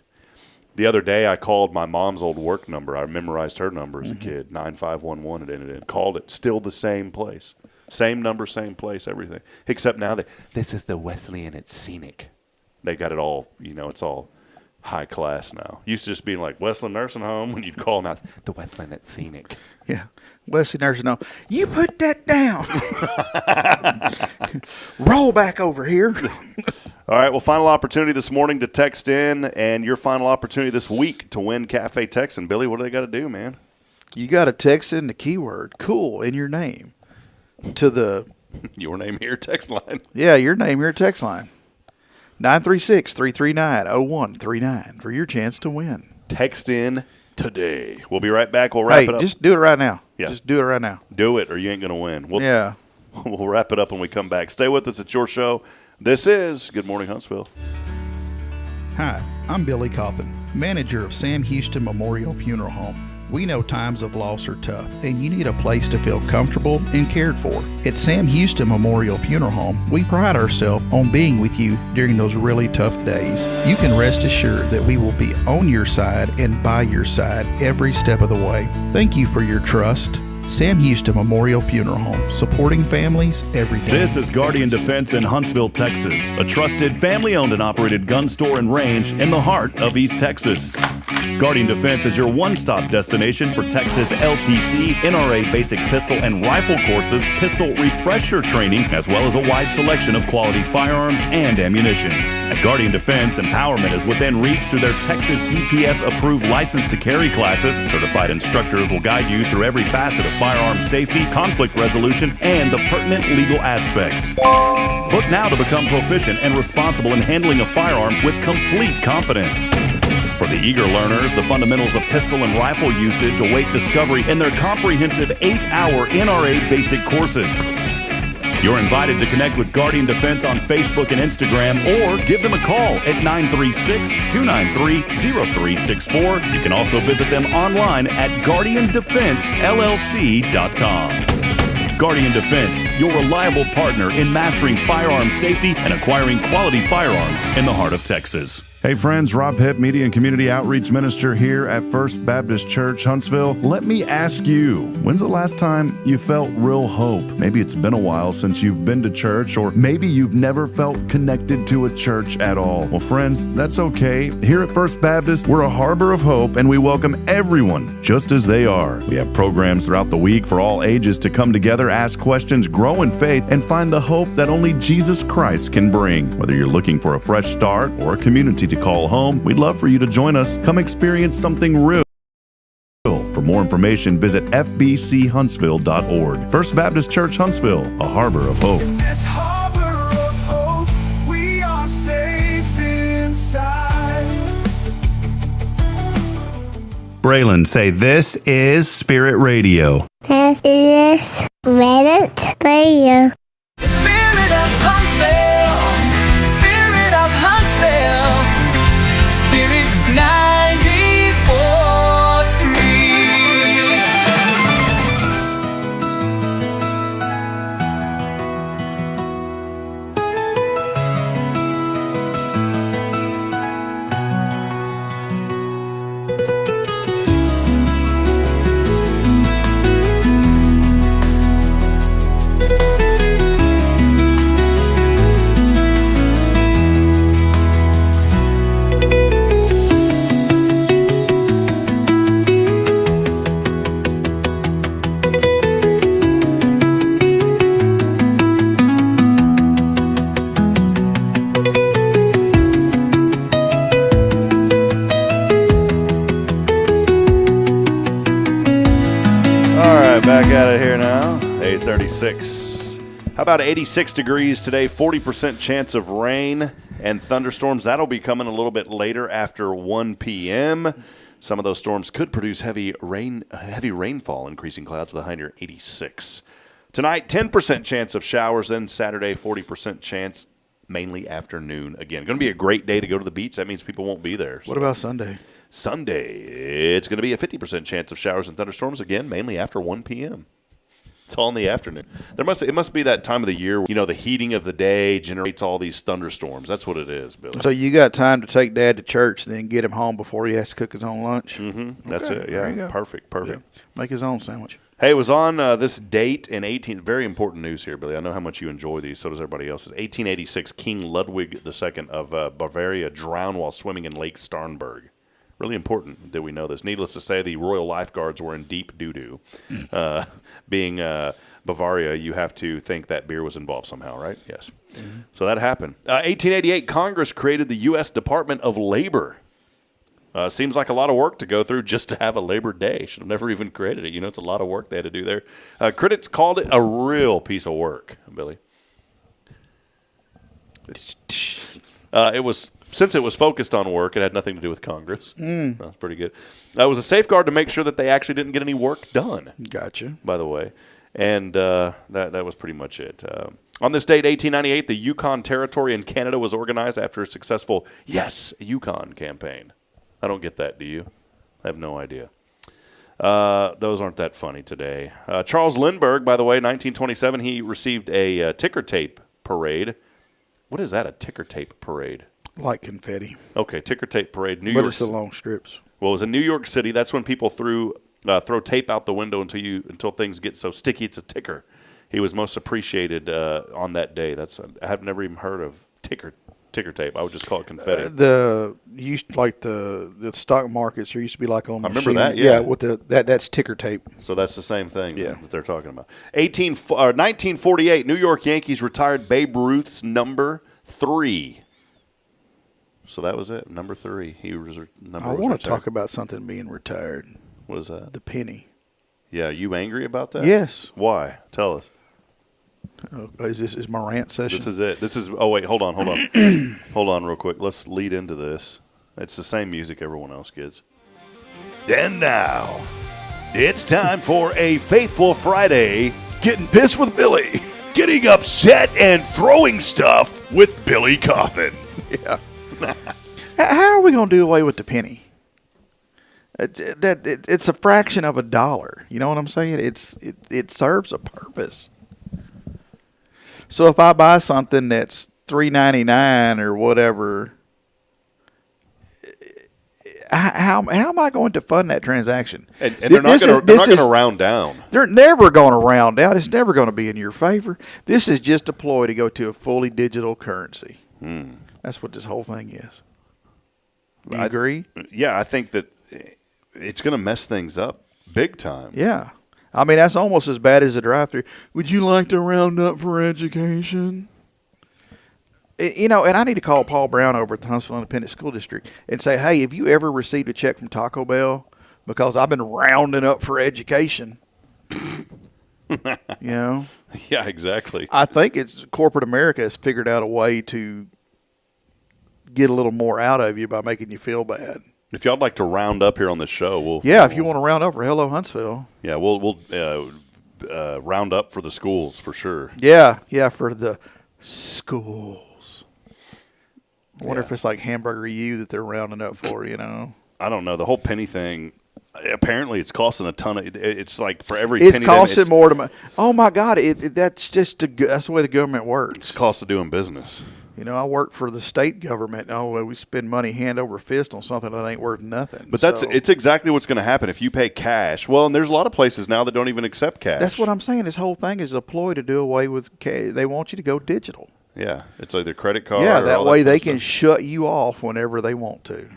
The other day, I called my mom's old work number. I memorized her number as a kid, 9511 it ended in. Called it, still the same place. Same number, same place, everything. Except now, this is the Wesleyan, it's scenic. They got it all, it's all high class now. Used to just being like Westland Nursing Home when you'd call them out, the Westland at Scenic. Yeah. Wesley Nursing Home. You put that down. Roll back over here. All right, well, final opportunity this morning to text in, and your final opportunity this week to win Cafe Texan. Billy, what do they got to do, man? You got to text in the keyword "cool" in your name to the Your Name Here text line. Yeah, your name here text line 936-339-0139 for your chance to win. Text in today. We'll be right back. We'll wrap it up. Just do it right now. Yeah. Just do it right now. Do it, or you ain't going to win. Yeah. We'll wrap it up when we come back. Stay with us. It's your show. This is Good Morning Huntsville. Hi, I'm Billy Cauthen, manager of Sam Houston Memorial Funeral Home. We know times of loss are tough, and you need a place to feel comfortable and cared for. At Sam Houston Memorial Funeral Home, we pride ourselves on being with you during those really tough days. You can rest assured that we will be on your side and by your side every step of the way. Thank you for your trust. Sam Houston Memorial Funeral Home, supporting families every day. This is Guardian Defense in Huntsville, Texas, a trusted family-owned and operated gun store and range in the heart of East Texas. Guardian Defense is your one-stop destination for Texas LTC, NRA basic pistol and rifle courses, pistol refresher training, as well as a wide selection of quality firearms and ammunition. At Guardian Defense, empowerment is within reach through their Texas DPS-approved license to carry classes. Certified instructors will guide you through every facet of firearm safety, conflict resolution, and the pertinent legal aspects. Book now to become proficient and responsible in handling a firearm with complete confidence. For the eager learners, the fundamentals of pistol and rifle usage await discovery in their comprehensive 8-hour NRA basic courses. You're invited to connect with Guardian Defense on Facebook and Instagram, or give them a call at 936-293-0364. You can also visit them online at guardiandefensellc.com. Guardian Defense, your reliable partner in mastering firearm safety and acquiring quality firearms in the heart of Texas. Hey friends, Rob Hipp, Media and Community Outreach Minister here at First Baptist Church, Huntsville. Let me ask you, when's the last time you felt real hope? Maybe it's been a while since you've been to church, or maybe you've never felt connected to a church at all. Well, friends, that's okay. Here at First Baptist, we're a harbor of hope, and we welcome everyone just as they are. We have programs throughout the week for all ages to come together, ask questions, grow in faith, and find the hope that only Jesus Christ can bring. Whether you're looking for a fresh start or a community to call home, we'd love for you to join us. Come experience something real. For more information, visit fbchuntsville.org. First Baptist Church Huntsville, a harbor of hope. In this harbor of hope, we are safe inside. Braylon, say, this is Spirit Radio. This is Spirit Radio. Spirit of Huntsville, Spirit of Huntsville, Spirit 36. How about 86 degrees today, 40% chance of rain and thunderstorms. That'll be coming a little bit later after 1 p.m. Some of those storms could produce heavy rainfall, increasing clouds with a high near 86. Tonight, 10% chance of showers, then Saturday, 40% chance, mainly afternoon. Again, going to be a great day to go to the beach. That means people won't be there. What about Sunday? Sunday, it's going to be a 50% chance of showers and thunderstorms, again, mainly after 1 p.m. It's all in the afternoon. It must be that time of the year, the heating of the day generates all these thunderstorms. That's what it is, Billy. So you got time to take Dad to church and then get him home before he has to cook his own lunch? Mm-hmm. That's it, yeah. Perfect. Yeah. Make his own sandwich. Hey, it was on this date in very important news here, Billy. I know how much you enjoy these. So does everybody else. 1886, King Ludwig II of Bavaria drowned while swimming in Lake Starnberg. Really important that we know this. Needless to say, the Royal Lifeguards were in deep doo-doo. Being Bavaria, you have to think that beer was involved somehow, right? Yes. Mm-hmm. So that happened. 1888, Congress created the U.S. Department of Labor. Seems like a lot of work to go through just to have a Labor Day. Should have never even created it. It's a lot of work they had to do there. Critics called it a real piece of work, Billy. Since it was focused on work, it had nothing to do with Congress. That's pretty good. It was a safeguard to make sure that they actually didn't get any work done. Gotcha. By the way. And that was pretty much it. On this date, 1898, the Yukon Territory in Canada was organized after a successful Yes, Yukon campaign. I don't get that, do you? I have no idea. Those aren't that funny today. Charles Lindbergh, by the way, 1927, he received a ticker tape parade. What is that, a ticker tape parade? Like confetti. Okay, ticker tape parade. But it's the long strips. Well, it was in New York City. That's when people throw tape out the window until things get so sticky it's a ticker. He was most appreciated on that day. I have never even heard of ticker tape. I would just call it confetti. The stock markets. There used to be like on. I remember that. Yeah, with that's ticker tape. So that's the same thing. That they're talking about. 1948, New York Yankees retired Babe Ruth's number 3. So that was it. Number 3. I want to talk about something being retired. What is that? The penny. Yeah, you angry about that? Yes. Why? Tell us. Is my rant session? This is it. Oh, wait, hold on. Hold on real quick. Let's lead into this. It's the same music everyone else gets. And now, it's time for a Faithful Friday. Getting pissed with Billy. Getting upset and throwing stuff with Billy Cauthen. Yeah. How are we going to do away with the penny? It's a fraction of a dollar. You know what I'm saying? It serves a purpose. So if I buy something that's $3.99 or whatever, how am I going to fund that transaction? And they're not going to round down. They're never going to round down. It's never going to be in your favor. This is just a ploy to go to a fully digital currency. That's what this whole thing is. You agree? Yeah, I think that it's going to mess things up big time. Yeah. I mean, that's almost as bad as a drive-thru. Would you like to round up for education? And I need to call Paul Brown over at the Huntsville Independent School District and say, hey, have you ever received a check from Taco Bell? Because I've been rounding up for education. Yeah, exactly. I think corporate America has figured out a way to get a little more out of you by making you feel bad. If y'all like to round up here on the show, if you want to round up for Hello Huntsville. Yeah, we'll round up for the schools for sure. Yeah, for the schools. I wonder if it's like Hamburger U that they're rounding up for, I don't know. The whole penny thing, apparently it's costing a ton of, it's like for every penny. It's costing more to, oh my God, that's the way the government works. It's the cost of doing business. I work for the state government. We spend money hand over fist on something that ain't worth nothing. But it's exactly what's going to happen if you pay cash. Well, and there's a lot of places now that don't even accept cash. That's what I'm saying. This whole thing is a ploy to do away with cash. They want you to go digital. Yeah, it's either credit card. Yeah, that way they can shut you off whenever they want to.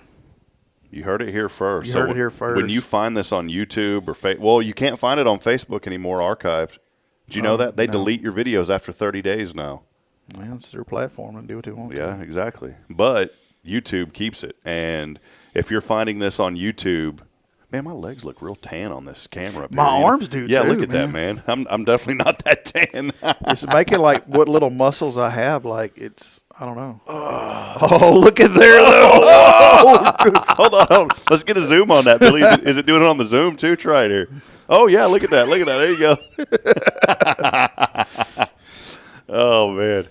You heard it here first. You heard it here first. When you find this on YouTube or you can't find it on Facebook anymore archived. Did you know that? They delete your videos after 30 days now. Well, it's their platform and do what they want. Yeah, exactly. But YouTube keeps it. And if you're finding this on YouTube, man, my legs look real tan on this camera. My arms do too. Yeah, look at that, man. I'm definitely not that tan. It's making like what little muscles I have. Like I don't know. Oh, look at there though. Hold on. Let's get a zoom on that, Billy. Is it doing it on the Zoom too? Try it here. Oh yeah, look at that. Look at that. There you go. Oh, man.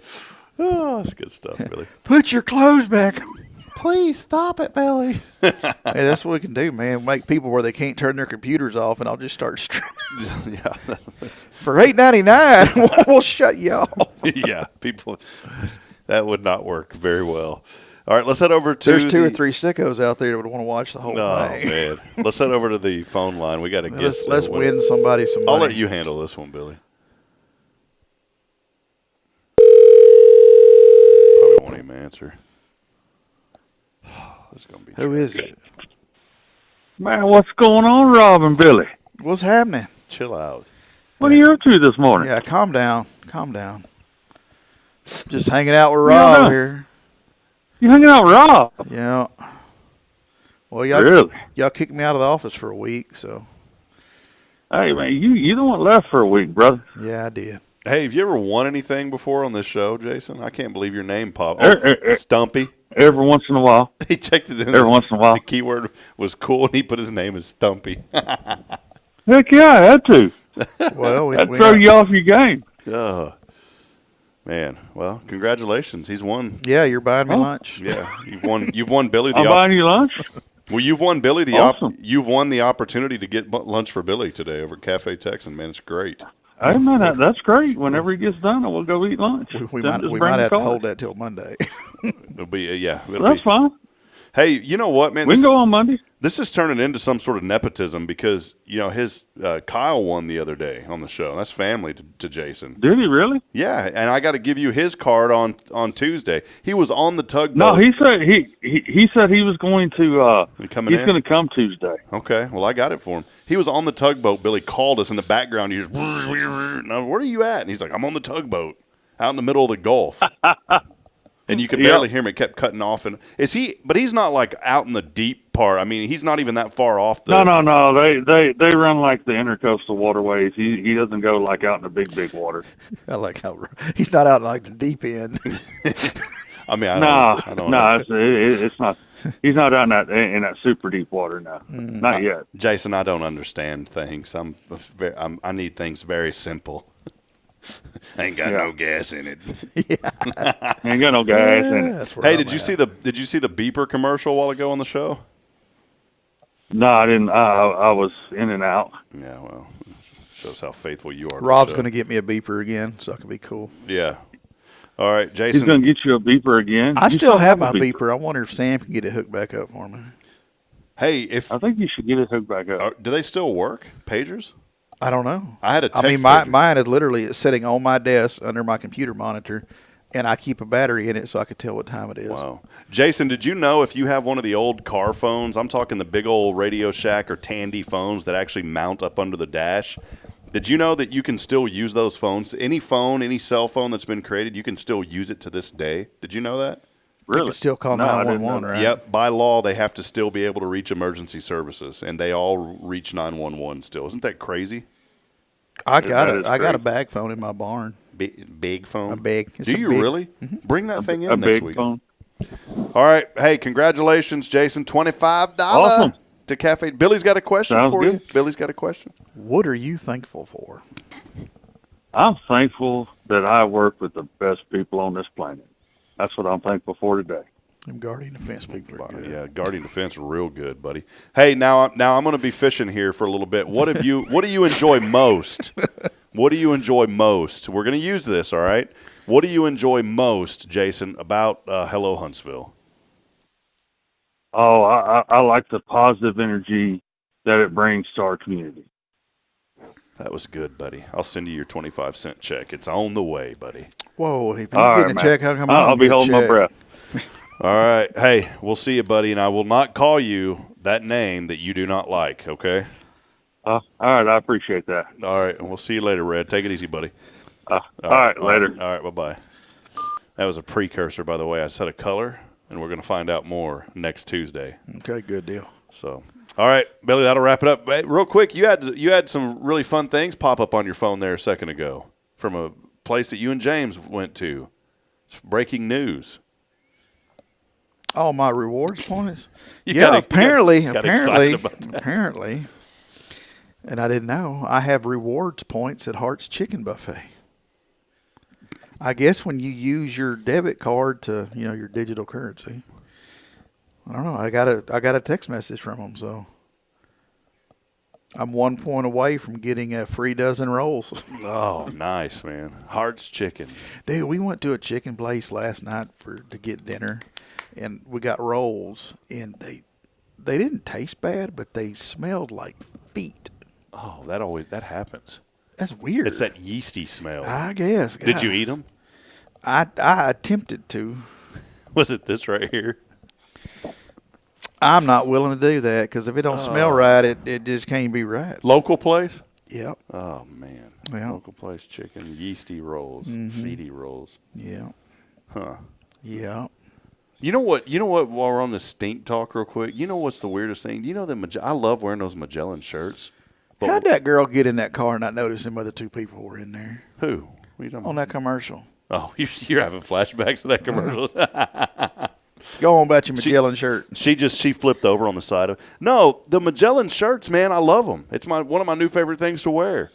Oh, that's good stuff, Billy. Put your clothes back. Please stop it, Billy. Hey, that's what we can do, man. Make people where they can't turn their computers off, and I'll just start streaming. Yeah. For $8.99, we'll shut you off. Yeah, people. That would not work very well. All right, let's head over to. There's two or three sickos out there that would want to watch the whole thing. Oh man, let's head over to the phone line. We got to get. Let's win somebody some money. I'll let you handle this one, Billy. Probably won't even answer. This is gonna be. Who is it? Man, what's going on, Rob and Billy? What's happening? Chill out. What are you up to this morning? Yeah, calm down. Calm down. Just hanging out with Rob here. You hanging out with Rob? Yeah. Well, y'all kicked me out of the office for a week, so. Hey, man, you the one left for a week, brother. Yeah, I did. Hey, have you ever won anything before on this show, Jason? I can't believe your name popped. Stumpy. Every once in a while. He checked it in. Every once in a while. The keyword was cool, and he put his name as Stumpy. Heck yeah, I had to. Well, I'd throw you off your game. Man, well, congratulations. He's won. Yeah, you're buying me lunch. Yeah, you've won Billy. I'm buying you lunch. Well, you've won Billy Awesome. you've won the opportunity to get lunch for Billy today over at Cafe Texan. Man, it's great. Hey, man, that's great. Whenever he gets done, we'll go eat lunch. We might have to hold that till Monday. It'll be That's fine. Hey, you know what, man? We can go on Monday. This is turning into some sort of nepotism because, his Kyle won the other day on the show. That's family to Jason. Did he really? Yeah, and I got to give you his card on Tuesday. He was on the tugboat. No, he said he said he was going to he's going to come Tuesday. Okay, well, I got it for him. He was on the tugboat. Billy called us in the background. He just, now, where are you at? And he's like, I'm on the tugboat out in the middle of the Gulf. And you could barely hear him. It kept cutting off. And but he's not like out in the deep part. I mean, he's not even that far off. No. They run like the intercoastal waterways. He doesn't go like out in the big water. I like how he's not out in like the deep end. I mean, I don't know. It's not. He's not out in that super deep water now. Not yet. Jason, I don't understand things. I need things very simple. Ain't got no gas in it. Yeah. Ain't got no gas in it. Hey, did you see the beeper commercial a while ago on the show? No, I didn't. I was in and out. Yeah, well, shows how faithful you are. Rob's going to get me a beeper again, so it can be cool. Yeah. All right, Jason. He's going to get you a beeper again. I still have my beeper. I wonder if Sam can get it hooked back up for me. Hey, I think you should get it hooked back up. Do they still work, pagers? I don't know. I had a text. I mean, mine is literally sitting on my desk under my computer monitor, and I keep a battery in it so I can tell what time it is. Wow. Jason, did you know if you have one of the old car phones, I'm talking the big old Radio Shack or Tandy phones that actually mount up under the dash, did you know that you can still use those phones? Any phone, any cell phone that's been created, you can still use it to this day. Did you know that? Really? You can still call 911, right? Yep. By law, they have to still be able to reach emergency services, and they all reach 911 still. Isn't that crazy? I got a bag phone in my barn. Big phone? A big. Do you really? Mm-hmm. Bring that thing in a next big week. Phone. All right. Hey, congratulations, Jason. $25 awesome. To Cafe. Billy's got a question for you. Billy's got a question. What are you thankful for? I'm thankful that I work with the best people on this planet. That's what I'm thankful for today. Them Guardian Defense people are good. Yeah, Guardian Defense real good, buddy. Hey, now I'm going to be fishing here for a little bit. What do you enjoy most? What do you enjoy most? We're going to use this, all right? What do you enjoy most, Jason, about Hello Huntsville? Oh, I like the positive energy that it brings to our community. That was good, buddy. I'll send you your 25-cent check. It's on the way, buddy. Whoa, if you're getting a check, how come I'll be holding my breath. All right. Hey, we'll see you, buddy, and I will not call you that name that you do not like, okay? All right, I appreciate that. All right, and we'll see you later, Red. Take it easy, buddy. All right, later. All right, bye-bye. That was a precursor, by the way. I said a color, and we're going to find out more next Tuesday. Okay, good deal. So, all right, Billy, that'll wrap it up. Hey, real quick, you had some really fun things pop up on your phone there a second ago from a place that you and James went to. It's breaking news. Oh, my rewards points? Apparently. And I didn't know, I have rewards points at Hart's Chicken Buffet. I guess when you use your debit card to, your digital currency. I don't know. I got a text message from them, so. I'm 1 point away from getting a free dozen rolls. Oh, nice, man. Hart's Chicken. Dude, we went to a chicken place last night to get dinner, and we got rolls, and they didn't taste bad, but they smelled like feet. Oh, that happens. That's weird. It's that yeasty smell. I guess. Did you eat them? I attempted to. Was it this right here? I'm not willing to do that because if it don't smell right, it just can't be right. Local place? Yep. Oh, man. Yeah. Local place chicken, yeasty rolls, feety rolls. Yeah. Huh. Yeah. You know what? While we're on the stink talk real quick, you know what's the weirdest thing? You know I love wearing those Magellan shirts. How'd that girl get in that car and not notice them other two people were in there? Who? What are you talking about? On that commercial. Oh, you're having flashbacks to that commercial. Go on about your Magellan shirt. She flipped over on the side of it. No, the Magellan shirts, man, I love them. It's one of my new favorite things to wear.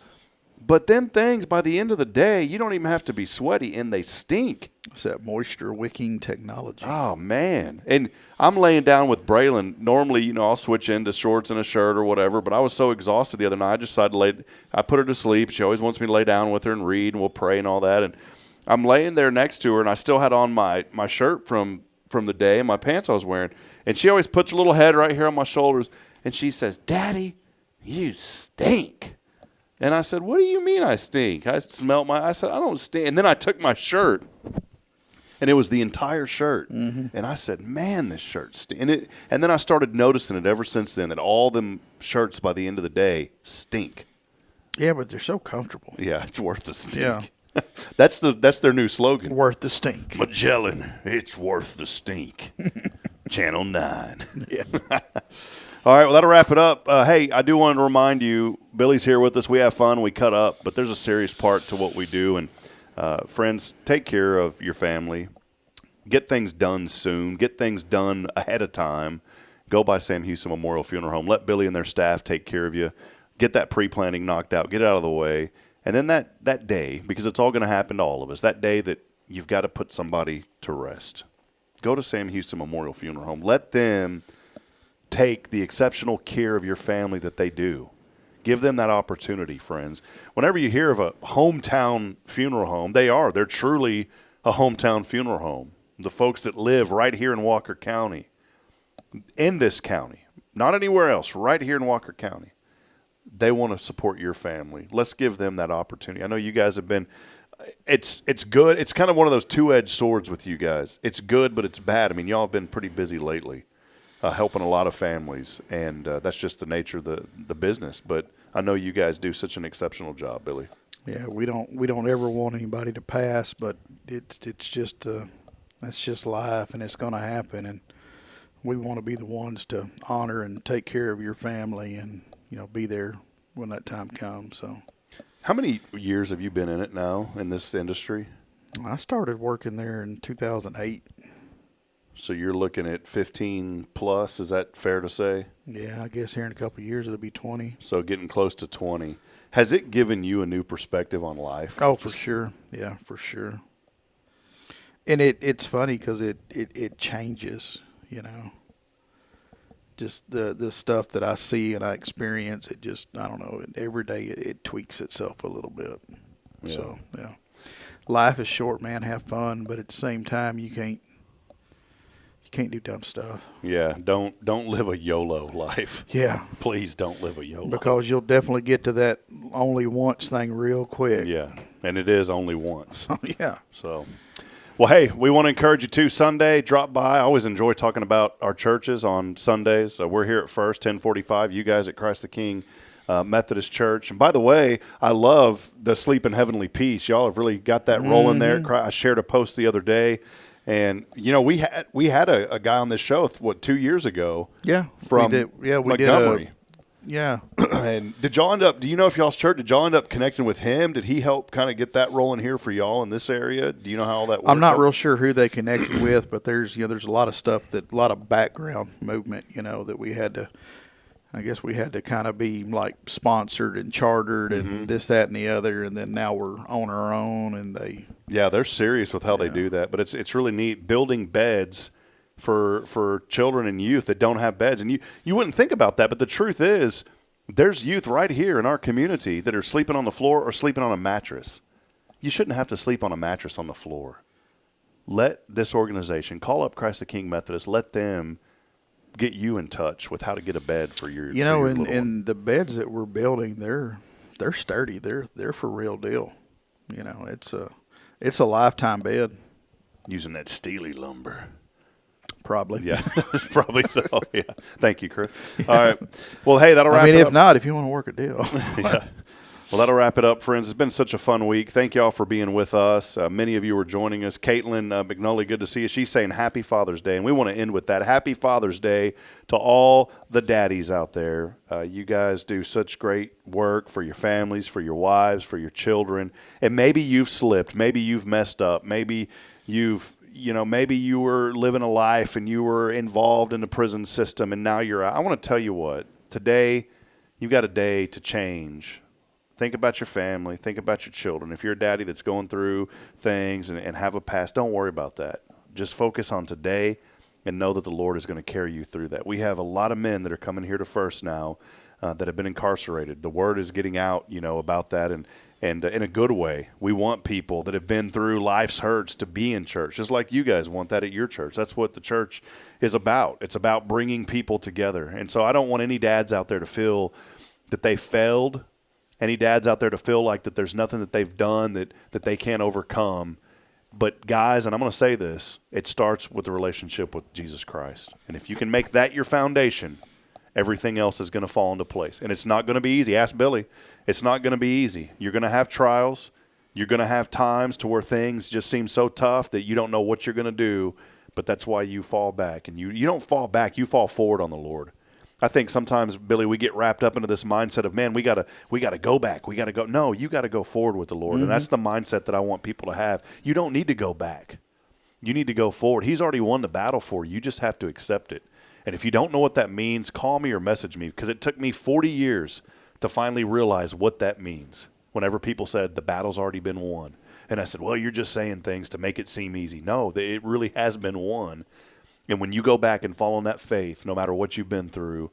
But them things, by the end of the day, you don't even have to be sweaty, and they stink. It's that moisture wicking technology. Oh, man. And I'm laying down with Braylon. Normally, I'll switch into shorts and a shirt or whatever, but I was so exhausted the other night, I decided I put her to sleep. She always wants me to lay down with her and read, and we'll pray and all that. And I'm laying there next to her, and I still had on my shirt from the day and my pants I was wearing. And she always puts her little head right here on my shoulders, and she says, "Daddy, you stink." And I said, "What do you mean I stink?" I said, "I don't stink." And then I took my shirt, and it was the entire shirt. Mm-hmm. And I said, "Man, this shirt stinks." And then I started noticing it ever since then, that all them shirts by the end of the day stink. Yeah, but they're so comfortable. Yeah, it's worth the stink. Yeah. That's their new slogan. Worth the stink. Magellan, it's worth the stink. Channel 9. Yeah. All right, well, that'll wrap it up. Hey, I do want to remind you, Billy's here with us. We have fun. We cut up, but there's a serious part to what we do. And, friends, take care of your family. Get things done soon. Get things done ahead of time. Go by Sam Houston Memorial Funeral Home. Let Billy and their staff take care of you. Get that pre-planning knocked out. Get it out of the way. And then that day, because it's all going to happen to all of us, that day that you've got to put somebody to rest, go to Sam Houston Memorial Funeral Home. Let them take the exceptional care of your family that they do. Give them that opportunity, friends. Whenever you hear of a hometown funeral home, they're truly a hometown funeral home. The folks that live right here in Walker County, in this county, not anywhere else, right here in Walker County. They want to support your family. Let's give them that opportunity. I know you guys have been it's good. It's kind of one of those two-edged swords with you guys. It's good, but it's bad. I mean, y'all have been pretty busy lately, helping a lot of families, and that's just the nature of the business. But I know you guys do such an exceptional job, Billy. Yeah, we don't ever want anybody to pass, but it's just that's just life, and it's going to happen. And we want to be the ones to honor and take care of your family, and be there when that time comes. So, how many years have you been in it now in this industry? I started working there in 2008. So you're looking at 15 plus. Is that fair to say? Yeah, I guess here in a couple of years it'll be 20. So getting close to 20. Has it given you a new perspective on life? Oh, for sure. Yeah, for sure. And it's funny because it changes, Just the stuff that I see and I experience, it just, I don't know, every day it tweaks itself a little bit. Yeah. So, yeah. Life is short, man. Have fun, but at the same time, you can't do dumb stuff. Yeah, don't live a YOLO life. Yeah. Please don't live a YOLO. Because you'll definitely get to that only once thing real quick. Yeah, and it is only once. Yeah. So, well, hey, we want to encourage you to Sunday, drop by. I always enjoy talking about our churches on Sundays. We're here at First, 1045. You guys at Christ the King Methodist Church. And by the way, I love the Sleep in Heavenly Peace. Y'all have really got that rolling there. I shared a post the other day. And, we had a guy on this show, 2 years ago? Yeah. From Montgomery. Yeah. And did y'all end up, do you know if y'all's church, did y'all end up connecting with him? Did he help kind of get that rolling here for y'all in this area? Do you know how all that works? I'm not real sure who they connected with, but there's a lot of stuff a lot of background movement, that we had to kind of be like sponsored and chartered and this, that, and the other. And then now we're on our own and they're serious with how they do that, but it's really neat building beds for children and youth that don't have beds. And you wouldn't think about that, but the truth is There's youth right here in our community that are sleeping on the floor or sleeping on a mattress. You shouldn't have to sleep on a mattress on the floor. Let this organization, call up Christ the King Methodist, let them get you in touch with how to get a bed for your You know, for your little one. and the beds that we're building, they're sturdy. They're for real deal. You know, it's a lifetime bed. Using that Steely lumber. Probably. Yeah, probably so. Yeah. Thank you, Chris. All right. Well, hey, that'll wrap it up. If not, if you want to work a deal. Yeah. Well, that'll wrap it up, friends. It's been such a fun week. Thank you all for being with us. Many of you are joining us. Caitlin McNully, good to see you. She's saying Happy Father's Day, and we want to end with that. Happy Father's Day to all the daddies out there. You guys do such great work for your families, for your wives, for your children. And maybe you've slipped. Maybe you've messed up. Maybe maybe you were living a life and you were involved in the prison system and now you're out. I want to tell you what, today you've got a day to change. Think about your family. Think about your children. If you're a daddy that's going through things and have a past, don't worry about that. Just focus on today and know that the Lord is going to carry you through that. We have a lot of men that are coming here to First now that have been incarcerated. The word is getting out, about that and in a good way. We want people that have been through life's hurts to be in church, just like you guys want that at your church. That's what the church is about. It's about bringing people together. And so I don't want any dads out there to feel that they failed, any dads out there to feel like that there's nothing that they've done that they can't overcome. But guys, and I'm going to say this, it starts with the relationship with Jesus Christ. And if you can make that your foundation, everything else is going to fall into place. And it's not going to be easy. Ask Billy. It's not going to be easy. You're going to have trials. You're going to have times to where things just seem so tough that you don't know what you're going to do, but that's why you fall back. And you don't fall back, you fall forward on the Lord. I think sometimes, Billy, we get wrapped up into this mindset of, man, we gotta go back. We got to go. No, you got to go forward with the Lord. And that's the mindset that I want people to have. You don't need to go back. You need to go forward. He's already won the battle for you. You just have to accept it. And if you don't know what that means, call me or message me, because it took me 40 years to finally realize what that means. Whenever people said the battle's already been won. And I said, well, you're just saying things to make it seem easy. No, it really has been won. And when you go back and follow in that faith, no matter what you've been through,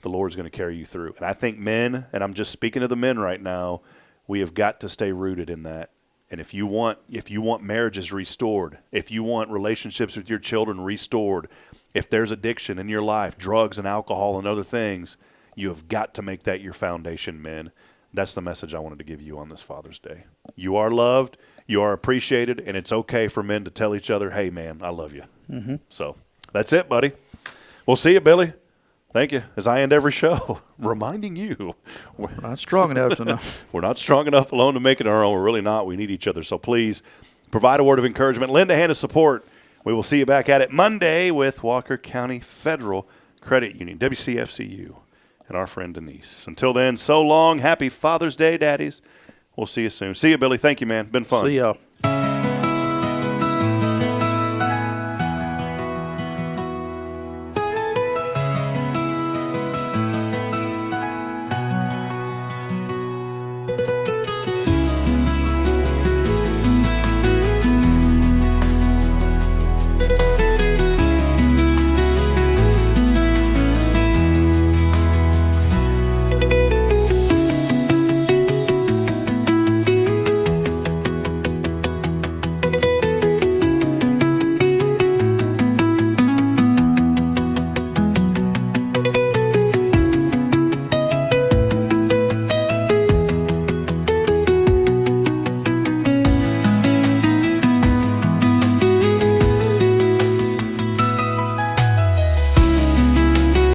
the Lord's going to carry you through. And I think men, and I'm just speaking to the men right now, we have got to stay rooted in that. And if you want marriages restored, if you want relationships with your children restored, if there's addiction in your life, drugs and alcohol and other things, you have got to make that your foundation, men. That's the message I wanted to give you on this Father's Day. You are loved, you are appreciated, and it's okay for men to tell each other, hey, man, I love you. Mm-hmm. So that's it, buddy. We'll see you, Billy. Thank you. As I end every show, reminding you. We're not strong enough to know. We're not strong enough alone to make it our own. We're really not. We need each other. So please provide a word of encouragement. Lend a hand of support. We will see you back at it Monday with Walker County Federal Credit Union, WCFCU, and our friend Denise. Until then, so long. Happy Father's Day, daddies. We'll see you soon. See you, Billy. Thank you, man. Been fun. See y'all.